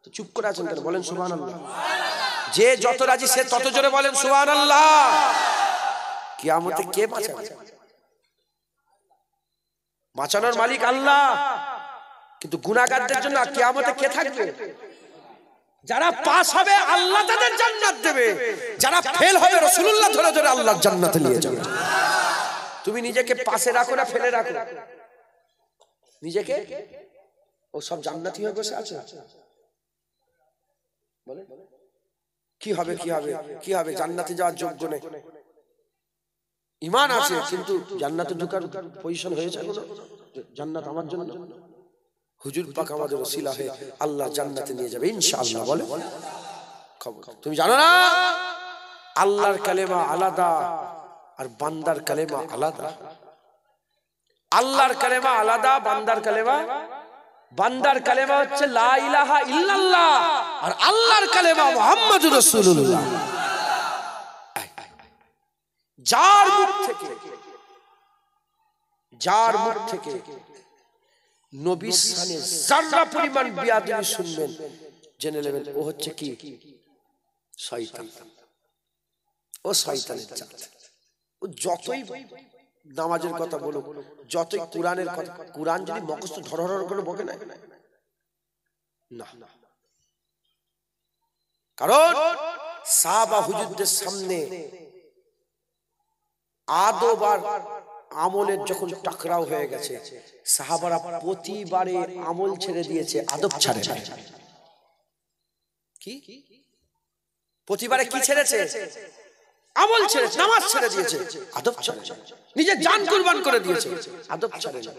তো চুপ করে আছেন কেন? বলেন সুবহানাল্লাহ। যে যত রাজি সে তত জোরে বলেন সুবহানাল্লাহ। কিয়ামতে কে বাঁচাবে? বাঁচানোর মালিক আল্লাহ, কিন্তু গুনাহগারদের জন্য কিয়ামতে কে থাকবে? যারা পাস হবে আল্লাহ তাদের জান্নাত দেবে, যারা ফেল হবে রাসূলুল্লাহ ধরে ধরে আল্লাহর জান্নাতে নিয়ে যাবে। তুমি নিজেকে পাশে রাখো না ফেলে রাখো নিজেকে? ও সব জান্নাতি হয়ে বসে আছে। বলে কি হবে, কি হবে, কি হবে? জান্নাতে যাওয়ার যোগ্য নেই, ঈমান আছে কিন্তু জান্নাতে ঢোকার পজিশন হয়েছে না। জান্নাত আমার জন্য, হুজুর পাক আমাদের ওসিলা হয়ে আল্লাহ জান্নাতে নিয়ে যাবে ইনশাআল্লাহ। বলে খবর তুমি জানো না? আল্লাহর কালেমা আলাদা আর বান্দার কালেমা আলাদা। আল্লাহর কালেমা আলাদা, বান্দার কালেমা হচ্ছে লা ইলাহা ইল্লাল্লাহ, আর আল্লাহর কালেমা মুহাম্মাদুর রাসূলুল্লাহ। যার মুখ থেকে নবীর শানে যারা পরিমাণ বিয়াদবি শুনবেন, জেনে নেবেন ও হচ্ছে কি? শয়তান। ও শয়তানের জাত। ও যতই নামাজের কথা বলুক, যতই কোরআনের কথা, কোরআন যদি মুখস্থ ধরধর করে বকে না, কারণ সাহাবা হুজুরদের সামনে আদব আর আমলের যখন টাকরাও হয়ে গেছে, সাহাবারা প্রতিবারে আমল ছেড়ে দিয়েছে, আদব ছাড়ে না। কি প্রতিবারে কি ছেড়েছে? আমল ছেড়ে, নামাজ ছেড়ে দিয়েছে, আদব ছাড়ে না। নিজে জান কুরবান করে দিয়েছে, আদব ছাড়ে না।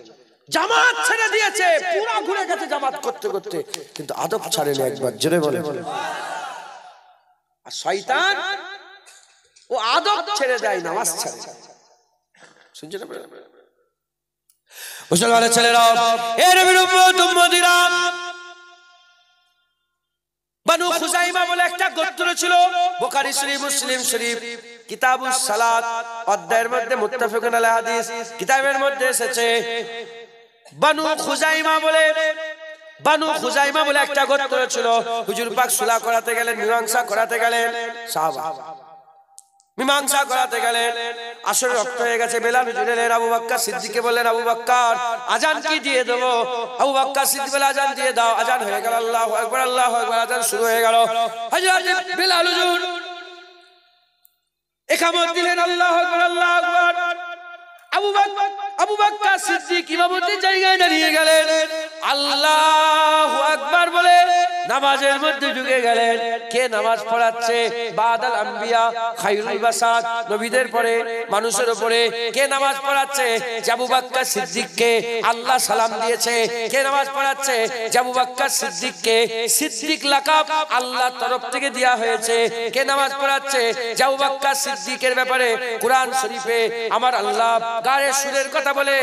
জামাত ছেড়ে দিয়েছে, পুরো ঘুরে গেছে জামাত করতে করতে, কিন্তু আদব ছাড়ে না। একবার জোরে বলে। আর শয়তান ও আদব ছেড়ে দেয়, নামাজ ছাড়ে। শুনছেন আপনারা? মুসলমানের ছেলেরা, এ নবীর উম্মত উম্মতিরা, বানু খুজাইমা বলে একটা গোত্র ছিল। বুখারী শরীফ, মুসলিম শরীফ, কিতাবুস সালাত অধ্যায়ের মধ্যে মুত্তাফাকুন আলাইহি হাদিস কিতাবের মধ্যে এসেছে, বানু খুজাইমা বলে একটা গোত্র ছিল। হুজুর পাক সুলা করাতে গেলেন, মীমাংসা করাতে গেলেন, সাহাবা মীমাংসা করাতে গেলেন। আসরে রক্ত হয়ে গেছে, বেলাল হুজুর এলেন, আবু বকর সিদ্দিককে বললেন, আবু বকর আজান কি দিয়ে দেবো? আবু বকর সিদ্দিক বলে, আজান দিয়ে দাও। আজান হয়ে গেল, আল্লাহু আকবার, আল্লাহু আকবার, আজান শুরু হয়ে গেল। হযরত বেলাল হুজুর ইকামত দিলেন, আল্লাহু আকবার, আল্লাহু আকবার। আবু বকর সিদ্দিক ইমামতের জায়গায় দাঁড়িয়ে গেলেন, আল্লাহু আকবার বলে নামাজের মধ্যে ঢুকে গেলেন। কে নামাজ পড়াচ্ছে? বাদাল আম্বিয়া খায়রুল বাসার, নবীদের পরে মানুষের উপরে কে নামাজ পড়াচ্ছে? আবু বকর সিদ্দিককে আল্লাহ সালাম দিয়েছে। কে নামাজ পড়াচ্ছে? আবু বকর সিদ্দিককে সিদ্দিক লাকাব আল্লাহর তরফ থেকে দেয়া হয়েছে। কে নামাজ পড়াচ্ছে? আবু বকর সিদ্দিকের ব্যাপারে কোরআন শরীফে আমার আল্লাহ গায়ে সুরের কথা বলে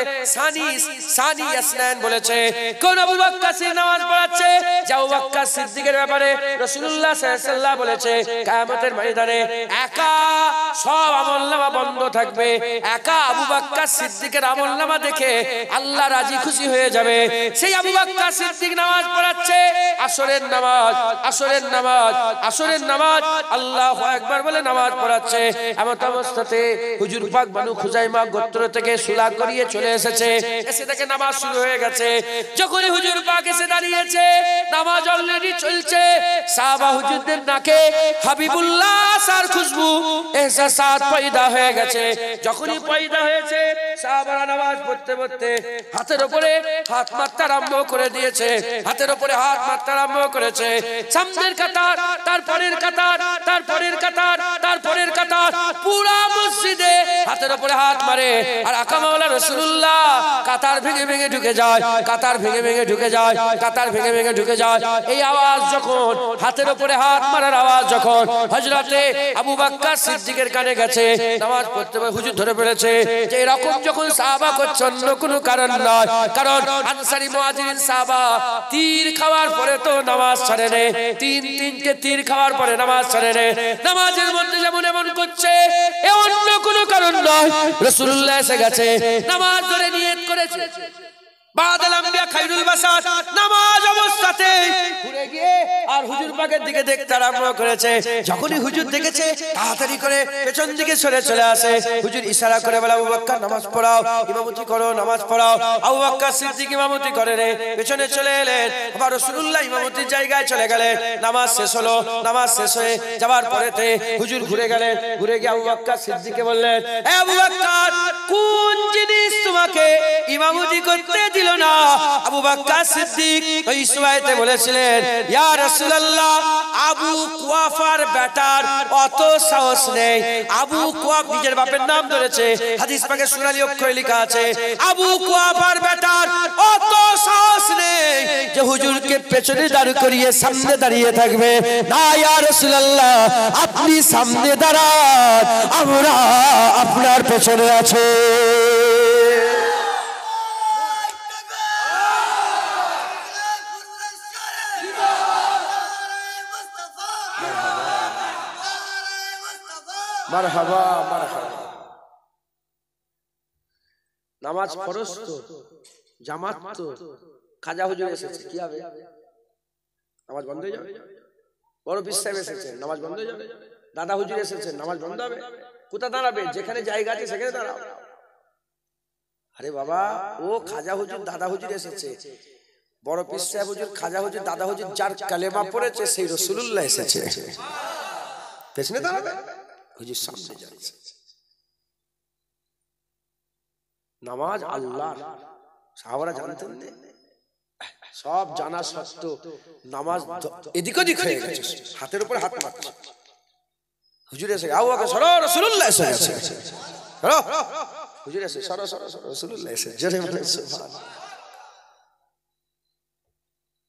সানি আসনান বলেছে। কোন আবু বকর সিদ্দিক নামাজ পড়াচ্ছে? আবু বকর সিদ্দিকের ব্যাপারে রাসূলুল্লাহ সাল্লাল্লাহু আলাইহি ওয়াসাল্লাম বলেছে, কিয়ামতের ময়দানে একা সব আমলনামা বন্ধ থাকবে, একা আবু বকর সিদ্দিকের আমলনামা দেখে আল্লাহ রাজি খুশি হয়ে যাবে। সেই আবু বকর সিদ্দিক নামাজ পড়াচ্ছে, আসরের নামাজ আল্লাহু আকবার বলে নামাজ পড়াচ্ছে। এমন অবস্থাতে হুজুর পাক বানু খুজাইমা গোত্র থেকে সুলা করিয়ে চলে এসেছে, এসে থেকে নামাজ শুরু হয়ে গেছে। যখনই হুজুর পাক এসে দাঁড়িয়েছে, নামাজ অলরেডি চলছে। সাহাবা হুজুরদের নাকে হাবিবুল্লাহ সার খুশবু এহসাসাত পয়দা হয়ে গেছে। যখনই পয়দা হয়েছে, সাহাবারা নামাজ পড়তে পড়তে হাতের উপরে হাত মারতে আরম্ভ করে দিয়েছে, হাতের উপরে হাত মারতে আরম্ভ করেছে। সামনের কাতার, তারপরের কাতার, তারপরের কাতার, তারপরের কাতার, পুরা মসজিদে হাতের উপরে হাত মারে। আর আকা মাওলা রাসূলুল্লাহ কাতার ভেঙে ভেঙে ঢুকে যায়, কাতার ভেঙে ভেঙে ঢুকে যায়, কাতার ভেঙে ভেঙে ঢুকে যায়। এই আওয়াজ যখন, হাতের উপরে হাত মারার আওয়াজ যখন হযরতে আবু বকর সিদ্দিকের কানে গেছে, নামাজ পড়তে হুজুর ধরে ফেলেছে যে এরকম যখন সাহাবা করছে, অন্য কোনো কারণ নয়। কারণ আনসারী মুহাজিরিন সাহাবা তীর খাওয়ার পরে তো নামাজ ছাড়ে না, তিনটে তীর খাওয়ার পরে নামাজ ছাড়ে না। নামাজের মধ্যে যেমন এমন করছে, এ অন্য কোনো কারণ নয়। রাসূলুল্লাহ এসে গেছে, নামাজ ধরে নিয়ত করেছে, বাদাল আম্বিয়া খায়রুল বাসার নামাজ অবস্থাতে ঘুরে গিয়ে আর হুজুর পাকের দিকে দেখতে আরম্ভ করেছে। যখনই হুজুর দেখেছে, তাড়াতাড়ি করে পেছন দিকে সরে চলে আসে। হুজুর ইশারা করে বলে, আবু বকর নামাজ পড়াও, ইমামতি করো, নামাজ পড়াও। আবু বকর সিদ্দিক ইমামতি করে রে, পেছনে চলে এলেন। আবার রাসূলুল্লাহ ইমামতির জায়গায় চলে গেলেন। নামাজ শেষ হলো, নামাজ শেষ হয়ে যাওয়ার পরেতে হুজুর ঘুরে গেলেন। ঘুরে গিয়ে আবু বকর সিদ্দিককে বললেন, এ আবু বকর, কোন জিনিস তোমাকে ইমামতি করতে দিল না? আবু বকর সিদ্দিক ওই সময়তে বলেছিলেন, ইয়া রাসূলুল্লাহ, আবু কুয়াফার বেটার অত সাহস নেই। আবু কুয়াফ নিজের বাপের নাম ধরেছে, হাদিস পাকে সুরালি অক্ষরে লেখা আছে, আবু কুয়াফার বেটার অত সাহস নেই যে হুজুরকে পেছনে দাঁড় করিয়ে সামনে দাঁড়িয়ে থাকবে। না ইয়া রাসূলুল্লাহ, আপনি সামনে দাঁড়ান, আমরা আপনার পেছনে আছি। মারহাবা মারহাবা। নামাজ ফরজ তো, জামাত তো, খাজা হুজুর এসেছে, কি হবে? নামাজ বন্ধ হয়ে যাবে। বড় পীর সাহেব এসেছেন, নামাজ বন্ধ হয়ে যাবে। দাদা হুজুর এসেছেন, নামাজ বন্ধ হবে। কোথায় দাঁড়াবে? যেখানে জায়গা আছে সেখানে দাঁড়াও। আরে বাবা, ও খাজা হুজুর দাদা হুজুর এসেছে, বড় পীর সাহেব হুজুর খাজা হুজুর দাদা হুজুর যার কালেমা পড়েছে সেই রাসূলুল্লাহ এসেছে, পেছনে দাঁড়াবে, হুজুর সামনে যাচ্ছে। নামাজ আল্লাহর, সাহাবারা জানতেন না? সব জানা সত্ত্বেও নামাজ এদিক ওদিক হয়ে গেছে, হাতের উপর হাত মারছে। হুজুর এসে আবু বকর সরো, রাসূলুল্লাহ এসেছে, সরো হুজুর এসে সরো সরো সরো, রাসূলুল্লাহ এসে জোরে বলেন সুবহানাল্লাহ।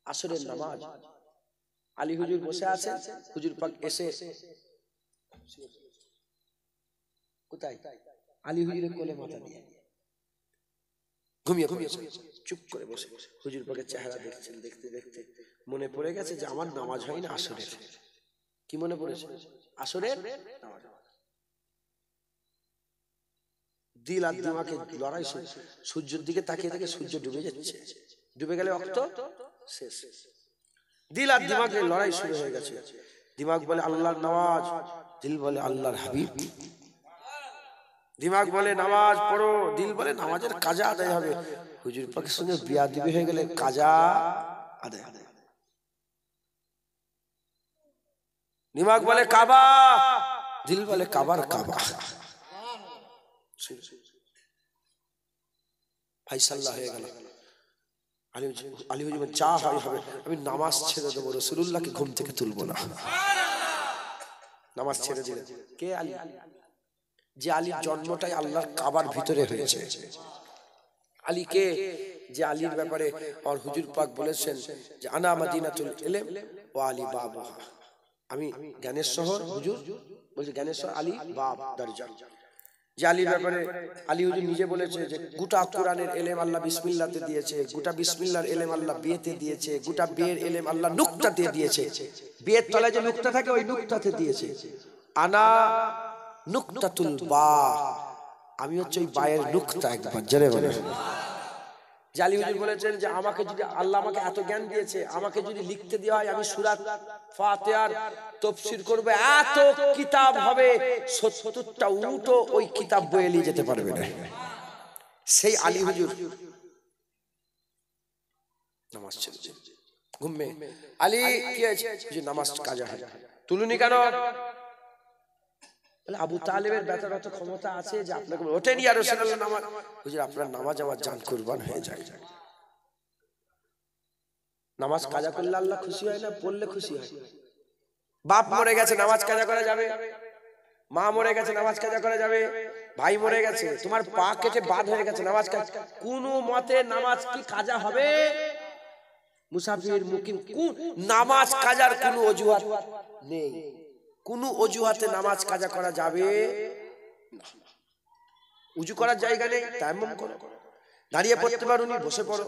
আসরের নামাজ, আলী হুজুর বসে আছেন, হুজুর পাক এসে কোথায়? আলী হুজুরের কোলে মাথা দিয়ে ঘুমিয়ে ঘুমিয়ে চুপ করে বসে হুজুর পাকের চেহারা দেখছেন। দেখতে দেখতে মনে পড়ে গেছে যে আমার নামাজ হয় না আসরের। কি মনে পড়েছে? আসরের নামাজ। দিল আর দিমাগে লড়াই, সূর্যের দিকে তাকিয়ে থেকে সূর্য ডুবে যাচ্ছে, ডুবে গেলে অক্ত শেষ। দিল আর দিমাগে লড়াই শুরু হয়ে গেছে। দিমাগ বলে আল্লাহর নামাজ, দিল বলে আল্লাহর হাবিব। দিমাগ বলে নামাজ পড়ো, দিল বলে নামাজের কাজা আদায় হবে। হুজুর পাকের সঙ্গে বিয়াদবি হয়ে গেলে কাজা আদায় হবে। দিমাগ বলে কাবা, দিল বলে কাবার কাবা। ফাইসাল্লা হয়ে গেল। আলী হুজুর যা হয় হবে, আমি নামাজ ছেড়ে দেবো, রাসূলুল্লাহকে ঘুম থেকে তুলবো না। নামাজ ছেড়ে দিলেন। কে? আলী। যে আলীর জন্মটাই আল্লাহর কাবার ভিতরে হয়েছে। আলী কে? যে আলীর ব্যাপারে আর হুজুর পাক বলেছেন যে আনা মাদিনাতুল ইলম ওয়া আলী বাবুহা, আমি জ্ঞানের শহর। হুজুর বলছে জ্ঞানের শহর আলী বাব দরজা। যে আলীর ব্যাপারে আলী হুজুর নিজে বলেছে যে গোটা কোরআনের ইলম আল্লাহ বিসমিল্লাহতে দিয়েছে, গোটা বিসমিল্লাহর ইলম আল্লাহ বিয়েতে দিয়েছে, গোটা বিয়ের ইলম আল্লাহ নুকতাতে দিয়েছে। বিয়ের তলায় যে নুকতা থাকে ওই নুকতাতে দিয়েছে। আনা নুকতাতুল বা, আমি হচ্ছে ওই বায়ের নুকতা। একবার জেনে বলে আলী হুজুর বলেছেন যে আমাকে যদি আল্লাহ আমাকে এত জ্ঞান দিয়েছে, আমাকে যদি লিখতে দেওয়া হয় আমি সূরা ফাতিহার তাফসীর করব, এত কিতাব হবে ৭০টা উটও ওই কিতাব বয়ে নিয়ে যেতে পারবে না। সেই আলী হুজুর নামাজ ছেড়ে ঘুমে। আলী কি হয়েছে? যে নামাজ কাজা হয়, তুলুনি কেন? বলে আবু তালেবের বেতার অত ক্ষমতা আছে যে আপনাকে ওঠেন ইয়া রাসূলুল্লাহ নামাজ। হুজুর আপনার নামাজ আমার জান কুরবান হয়ে যায়। নামাজ কাজা করলে আল্লাহ খুশি হয় না, পড়লে খুশি হয়। বাপ মরে গেছে, নামাজ কাজা করা যাবে? মা মরে গেছে, নামাজ কাজা করা যাবে? ভাই মরে গেছে, তোমার পা কেটে বাদ হয়ে গেছে, নামাজ কাজা? কোন মতে নামাজ কি কাজা হবে? মুসাফির মুকিম নামাজ কাজার কোনো অজুহাত নেই। কোন অজুহাতে নামাজ কাজা করা যাবে না। উজু করার জায়গা নেই, তায়াম্মুম করো। দাঁড়িয়ে পড়তে পারোনি, বসে পড়ো।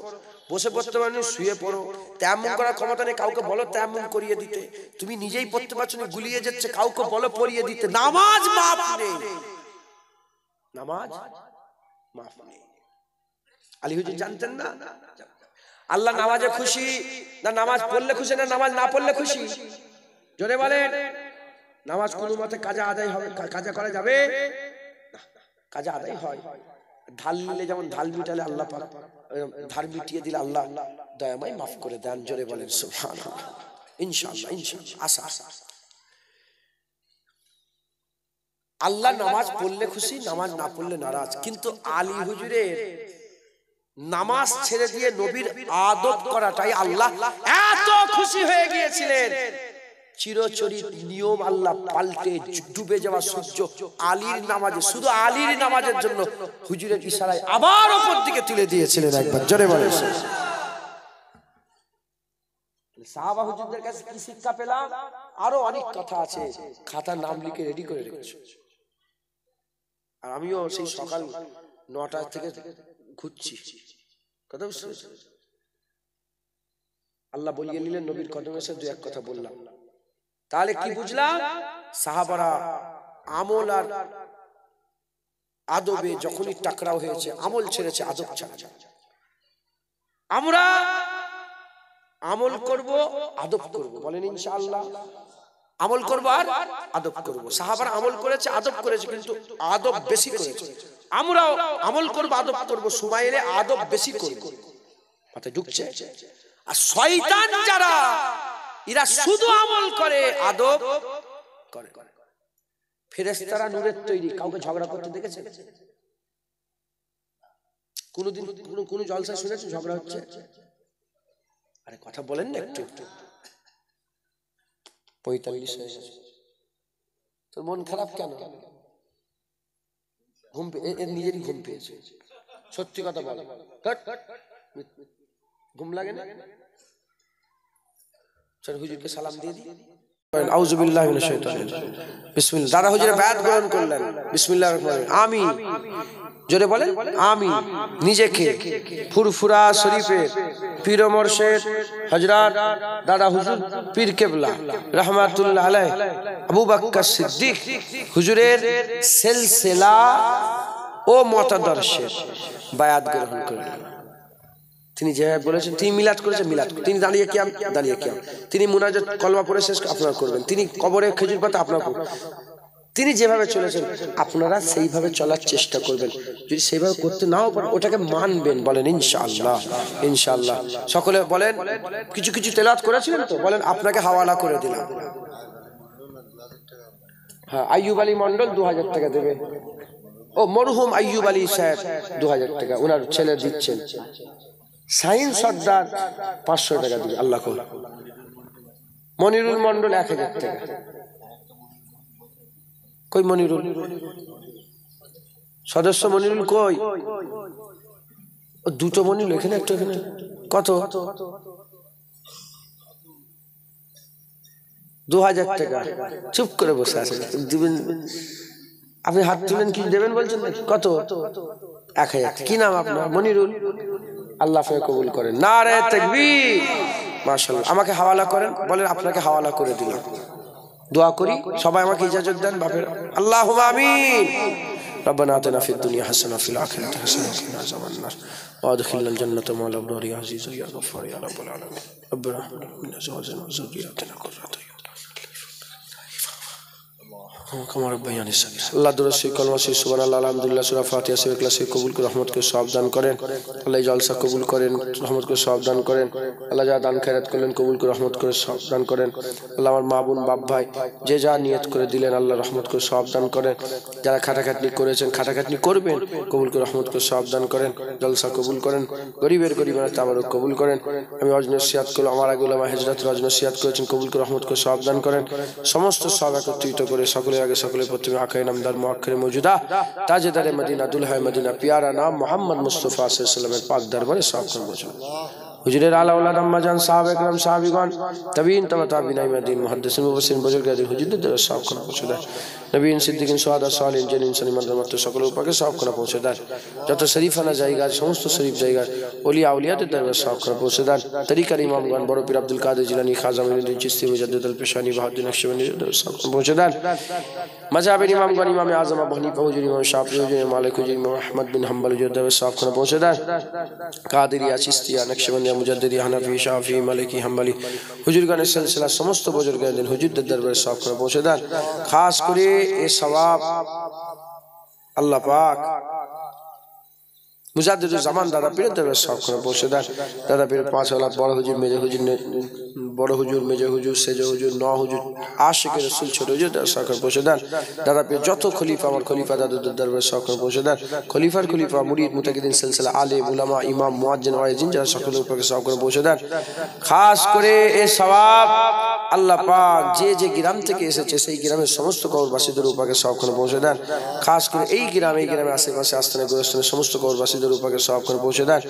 বসে পড়তে পারোনি, শুয়ে পড়ো। তায়াম্মুম করার ক্ষমতা নেই, কাউকে বলো তায়াম্মুম করিয়ে দিতে। তুমি নিজেই পড়তে পারছো না, গুলিয়ে যাচ্ছে, কাউকে বলো পড়িয়ে দিতে। নামাজ মাফ নেই, নামাজ মাফ নেই। আলী হুজুর জানতেন না আল্লাহ নামাজে খুশি না নামাজ পড়লে খুশি না নামাজ না পড়লে খুশি? জোরে বলেন। নামাজ কোনো মতে কাজা আদায় হবে, কাজা করা যাবে না, কাজা আদায় হয়। ঢাল নিলে যেমন ঢাল মিটালে আল্লাহ পাক, ধার মিটিয়ে দিলে আল্লাহ দয়াময় মাফ করে দেন। জোরে বলেন সুবহানাল্লাহ। ইনশাআল্লাহ ইনশাআল্লাহ আশা। আল্লাহ নামাজ পড়লে খুশি, নামাজ না পড়লে নারাজ। কিন্তু আলী হুজুরের নামাজ ছেড়ে দিয়ে নবীর আদব করাটাই আল্লাহ এত খুশি হয়ে গিয়েছিলেন। চিরচরিত নিয়ম আল্লাহ পাল্টে ডুবে যাওয়া সূর্য আলীর নামাজে, শুধু আলীর নামাজের জন্য হুজুরের ইশারায় আবার উপর দিকে তুলে দিয়েছিলেন। একবার জোরে বলেন। সাহাবা হুজুরদের কাছে কি শিক্ষা পেলাম? আরো অনেক কথা আছে, খাতার নাম লিখে রেডি করে রেখেছি। আর আমিও সেই সকাল ৯টা থেকে ঘুরছি। কথা বুঝতে পেরেছেন? আল্লাহ বলিয়ে নিলেন, নবীর কদমে এসে দু এক কথা বললাম। তাহলে কি বুঝলাম? সাহাবারা আমল আর আদবে যখনই টাকরাও হয়েছে, আমল ছেড়েছে, আদব ছাড়া। আমরা আমল করব, আদব করব, বলেন ইনশাআল্লাহ। আমল করব আর আদব করব। সাহাবারা আমল করেছে, আদব করেছে, কিন্তু আদব বেশি করেছে। আমরাও আমল করব, আদব করব, সময় আদব বেশি করব। মাথায় ঢুকছে? আর শয়তান যারা, এরা শুধু আমল করে, আদব করে। ফেরেশতারা নূরের তৈরি, কাউকে ঝগড়া করতে দেখেছেন? কোনদিন কোন জলসা শুনেছেন ঝগড়া হচ্ছে? আরে কথা বলেন না একটু। 45 হয়ে গেছে, তোর মন খারাপ কেন? ঘুম এর নিজেরই ঘুম পেয়েছে, সত্যি কথা বল। ঘুম লাগে না? চল হুজুরকে সালাম দিয়ে দিই। আউযুবিল্লাহি মিনাশ শাইতানির রাজিম। বিসমিল্লাহ। দাদা হুজুরে বায়াত গ্রহণ করলেন। বিসমিল্লাহির রহমানির রহিম। আমিন। জোরে বলেন আমিন। নিজেকে ফুরফুরা শরীফের পীর ও মুর্শিদ হযরত দাদা হুজুর পীর কেবলা রাহমাতুল্লাহ আলাইহি আবু বকর সিদ্দিক হুজুরের সিলসিলা ও মতাদর্শের বায়াত গ্রহণ করলেন। তিনি যেভাবে বলেছেন, তিনি মিলাদ করেছেন, মিলাদ। তিনি দাঁড়িয়ে কিয়াম, দাঁড়িয়ে কিয়াম। তিনি মুনাজাত কলমা পড়ে শেষ আপনারা করবেন। তিনি কবরে খেজুর পাতা আপনারা করবেন। তিনি যেভাবে চলেছেন আপনারা সেইভাবে চলার চেষ্টা করবেন। যদি সেইভাবে করতে নাও পারেন, ওটাকে মানবেন। বলেন ইনশাআল্লাহ, ইনশাআল্লাহ। সকলে বলেন, কিছু কিছু তেলাওয়াত করেছিলেন তো, বলেন আপনাকে হাওয়ালা করে দিলাম। হ্যাঁ, আইয়ুব আলী মন্ডল 2000 টাকা দেবে। ও মরহুম আইয়ুব আলী সাহেব 2000 টাকা ওনার ছেলে দিচ্ছেন। শাহিন সর্দার 500 টাকা দিবে। আল্লাহ কবুল। মনিরুল মন্ডল 1000 টাকা। কই মনিরুল? সদস্য মনিরুল কই? দুটো মনিরুল, এখানে একটা, এখানে। কত? 2000 টাকা। চুপ করে বসে আছেন, দিবেন? আপনি হাত তুলেন, কি দেবেন বলছেন? কত? 1000। কি নাম আপনার? মনিরুল। আল্লাহ আপনাকে কবুল করেন। নারে তাকবীর, মাশাআল্লাহ। আমাকে হাওয়ালা করেন, বলেন আপনাকে হাওয়ালা করে দিলাম। দোয়া করি সবাই আমাকে ইজাজত দেন বাপের। আল্লাহুম্মা আমিন। ربنا آتنا في الدنيا حسنة وفي الآخرة حسنة وقنا عذاب النار وادخلنا الجنة مع الأبرار يا عزيز يا غفار يا رب العالمين. ربنا هب لنا من أزواجنا وذرياتنا قرة أعين كما ربياني صغيرا. আল্লাহ দরুদ শরীফ, কলমা শরীফ, সুবহানাল্লাহ, আলহামদুলিল্লাহ, সূরা ফাতিহা শরীফ, ইখলাস শরীফ কবুল করে রহমত করে সওয়াব দান করেন। আল্লাহ জলসা কবুল করেন, রহমত করে সওয়াব দান করেন। আল্লাহ যা দান খয়রাত করলেন কবুল করে রহমত করে সওয়াব দান করেন। আল্লাহ আমার মা বোন বাপ ভাই যে যা নিয়ত করে দিলেন, আল্লাহ রহমত করে সওয়াব দান করেন। যারা খাটাখাটনি করেছেন, খাটাখাটনি করবেন, কবুল করে রহমত করে সওয়াব দান করেন। জলসা কবুল করেন, গরিবের গরিবানা তাবারক কবুল করেন। আমি ওয়াজ নসিহত করলাম, আমার আগে উলামা হিজরত ওয়াজ নসিহত করেছেন, কবুল করে রহমত করে সওয়াব দান করেন। সমস্ত সওয়াব একত্রিত করে সকলের আগে সকলের প্রথমে আকায়ে নামদার মুআক্কিরে মওজুদা তাজদারে মদিনা দুলহায়ে মদিনা পিয়ারা নাম মুহাম্মদ মুস্তাফা সাল্লাল্লাহু আলাইহি ওয়াসাল্লামের পাক দরবারে সওয়াব করে বসুন। হুজুরের আলা ওলাদ আম্মাজান সাহাবা একরাম সাহাবীগণ তাবিঈন তাবা তাবিঈন আইমাদিন মুহাদ্দিসিন মুফাসসিরিন বুজুর্গাদের হুজুরদের দ্বারা সওয়াব করে পৌঁছে দেয়। নবীন সিদ্দিকিন শুহাদা সালিহিন জিন ইনসানি মানদামাত সকলের উপরে সওয়াব করে পৌঁছে দেয়। যত শরীফানা জায়গা, সমস্ত শরীফ জায়গা ওলিয়া আউলিয়াদের দরবারে সওয়াব করে পৌঁছে দেন। তরিকার ইমামগণ বড় পীর আব্দুল কাদের জিলানী, খাজা মুঈনুদ্দিন চিশতি, মুজাদ্দিদ আল পেশানি, বাহাউদ্দিন নকশবন্দির দরবারে সওয়াব করে পৌঁছে দেন। মাযহাবের ইমামগণ ইমাম আযম আবু হানিফা হুজুর, ইমাম শাফিঈ হুজুর, ইমাম মালিক হুজুর, ইমাম আহমদ বিন হাম্বল হুজুর দরবারে সওয়াব করে পৌঁছে দেন। কাদেরিয়া, চিশতিয়া, নকশবন্দিয়া, মুজাদ্দিদি, হানাফি, শাফি, মালিকি, হাম্বলি হুজুরগণের সিলসিলা সমস্ত বুজুর্গদের হুজুরদের দরবারে সওয়াব করে পৌঁছে দেন। খাস করে এই সওয়াব আল্লাহ পাক মুজাদ্দিদুল জামান দাদা পীরের দরবারে সওয়াব করে পৌঁছে দেন। দাদা পীর 5 ওলাদ, বড় হুজুর, মেজো হুজুর, বড় হুজুর, মেজো হুজুর, সেজো হুজুর, ন হুজুর, আশিকের রাসূল, ছোট হুজুর সওয়াব করে পৌঁছে দেন। দাদা পীর যত খলিফা, আমার খলিফা দাদুদের দরবারে সওয়াব করে পৌঁছে দেন। খলিফার খলিফা, মুরিদ, মুতাকিদিন, সিলসিলা, আলেম, উলামা, ইমাম, মুয়াজ্জিন, ওয়াইজিন যারা সকলের উপরে সওয়াব করে পৌঁছে দেন। খাস করে এই সওয়াব আল্লাহ পাক যে যে গ্রাম থেকে এসেছে সেই গ্রামের সমস্ত কবরবাসীদের উপরে সওয়াব করে পৌঁছে দেন। খাস করে এই গ্রামের আশেপাশে আস্থানে গোরস্থানে সমস্ত কবরবাসীদের উপরে সওয়াব করে পৌঁছে দেন।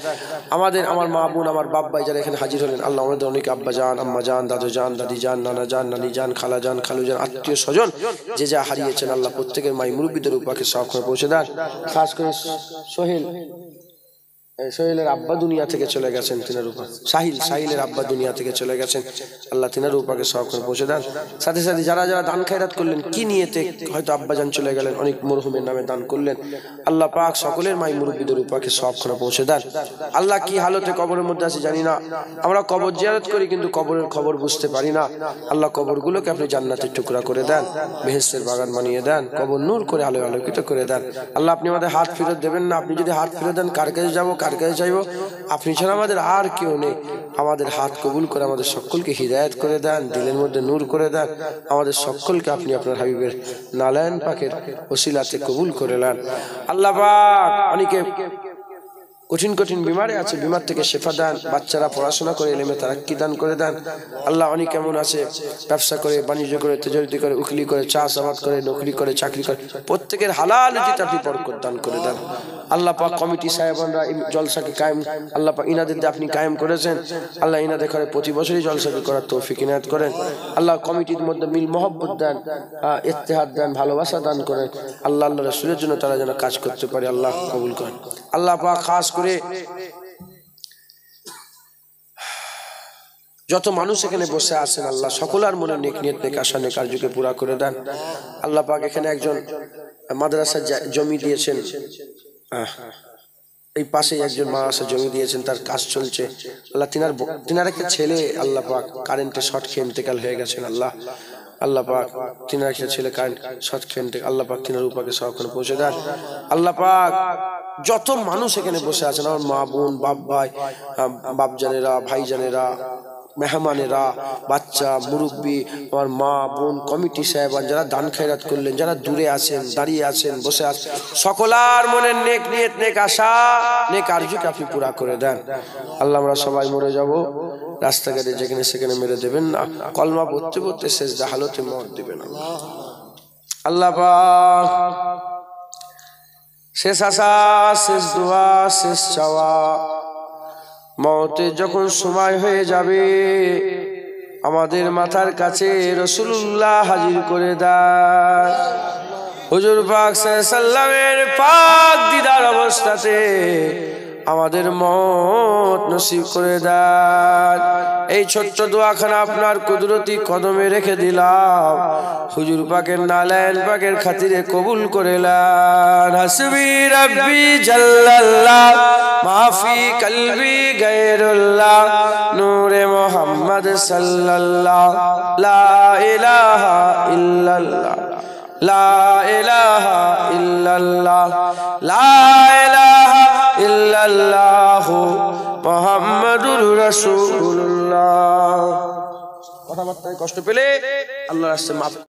আমার মা বোন, আমার বাপ ভাই যারা এখানে হাজির হলেন, আল্লাহ আমাদের অনেক আব্বা জান, আম্মা জান, দাদু জান, দাদি জান, নানা জান, নানি জান, খালা জান, খালু জান, আত্মীয় স্বজন যে যা হারিয়েছেন, আল্লাহ প্রত্যেকের মাই মুরব্বীদের উপরে সওয়াব করে পৌঁছে দেন। খাস করে সোহেল সোহেলের আব্বা দুনিয়া থেকে চলে গেছেন, তিনার উপা সাহিলের আব্বা দুনিয়া থেকে চলে গেছেন। আল্লাহ তিনার উপাকে সওয়াব করে পৌঁছে দেন। সাথে সাথে যারা যারা দান খায়রাত করলেন, কি নিয়েতে হয়তো আব্বাজান চলে গেলেন, অনেক মরহুমের নামে দান করলেন, আল্লাহ পাক সকলের মাই মুরব্বীদের উপাকে সওয়াব করে পৌঁছে দেন। আল্লাহ কি হালতে কবরের মধ্যে আছে জানি না, আমরা কবর জিয়ারত করি কিন্তু কবরের খবর বুঝতে পারি না। আল্লাহ কবরগুলোকে আপনি জান্নাতের টুকরা করে দেন, বেহেশতের বাগান বানিয়ে দেন, কবর নূর করে আলো আলোকিত করে দেন। আল্লাহ আপনি আমাদের হাত ফেরত দেবেন না, আপনি যদি হাত ফেরত দেন কার কাছে যাবো, কার কাছে চাইবো? আপনি ছাড়া আমাদের আর কেউ নেই। আমাদের হাত কবুল করে আমাদের সকলকে হিদায়াত করে দেন, দিলের মধ্যে নূর করে দেন। আমাদের সকলকে আপনি আপনার হাবিবের নালায়ন পাকের ওসিলাতে কবুল করে নেন। আল্লাহ পাক অনেকে কঠিন কঠিন বিমারে আছে, বিমার থেকে শেফা দেন। বাচ্চারা পড়াশোনা করে এলেমে তারাক্কি দান করে দেন। আল্লাহ অনেক কেমন আছে, ব্যবসা করে, বাণিজ্য করে, তেজারতি করে, উকিলি করে, চাষাবাদ করে, নকরি করে, চাকরি করে, প্রত্যেকের হালাল রুজিতে আপনি বরকত দান করে দেন। আল্লাহ পাক কমিটি সাহেবানরা জলসাকে কায়েম, আল্লাহ পাক ইনাদের আপনি কায়েম করেছেন। আল্লাহ ইনাদের ঘরে প্রতি বছরই জলসাকে করার তৌফিক ইনায়াত করেন। আল্লাহ কমিটির মধ্যে মিল মহব্বত দেন, ইত্তেহাদ দেন, ভালোবাসা দান করেন। আল্লাহ আল্লাহ রাসূলের জন্য তারা যেন কাজ করতে পারে, আল্লাহ কবুল করেন। আল্লাহ পাক খাস করে যত মানুষ এখানে বসে আছেন, আল্লাহ সকলের মনে নেক নিয়ত, নেক আশা, নেক আরজুকে পুরা করে দেন। আল্লাহ পাক এখানে একজন মাদ্রাসার জমি দিয়েছেন, এই পাশেই একজন মাদ্রাসা জমি দিয়েছেন, তার কাজ চলছে। আল্লাহ তিনার একটা ছেলে আল্লাহ পাক কারেন্টে শর্ট খেয়ে ইন্তেকাল হয়ে গেছেন। আল্লাহ পাক তিনার একটা ছেলে কারেন্ট শর্ট খেয়ে আল্লাহ পাক তিনার উপাকে সহকারে পৌঁছে দেন। আল্লাহ পাক যত মানুষ এখানে বসে আছেন, আমার মা বোন, বাপ ভাই, বাপজানেরা, ভাইজানেরা, মেহমানেরা, বাচ্চা, মুরব্বী, আমার মা বোন, কমিটি সাহেবান যারা দান খায়রাত করলেন, যারা দূরে আছেন, দাঁড়িয়ে আছেন, বসে আছেন, সকলার মনের নেক নিয়ত, নেক আশা, নেক আরজুকে আপনি পুরা করে দেন। আল্লাহ আমরা সবাই মরে যাব, রাস্তাঘাটে যেখানে সেখানে মেরে দেবেন না, কলমা পড়তে পড়তে সেজদা হালতে মত দিবেন। আল্লাহ পাক শেষ আশা, শেষ দোয়া, শেষ চাওয়া, মওতে যখন সময় হয়ে যাবে, আমাদের মাথার কাছে রাসূলুল্লাহ হাজির করে দেন। হুজুর পাক সাল্লাল্লাহু আলাইহি সাল্লামের পাক দিদার অবস্থাতে আমাদের মত নসিব করে দেন। এই ছোট্ট দোয়াখানা আপনার কুদরতি কদমে রেখে দিলাম, হুজুর পাকের নালায়েন পাকের খাতিরে কবুল করে নেন। হাসবি রাব্বি জাল্লাল্লাহ মাফি কলবি গায়রুল্লাহ নূরে মুহাম্মদ সাল্লাল্লাহ লা ইলাহা ইল্লাল্লাহ লা ইলাহা ইল্লাল্লাহ লা ইলাহা ইল্লাল্লাহু মুহাম্মাদুর রাসূলুল্লাহ। কথাবার্তায় কষ্ট পেলে আল্লাহর রাস্তায় মাফ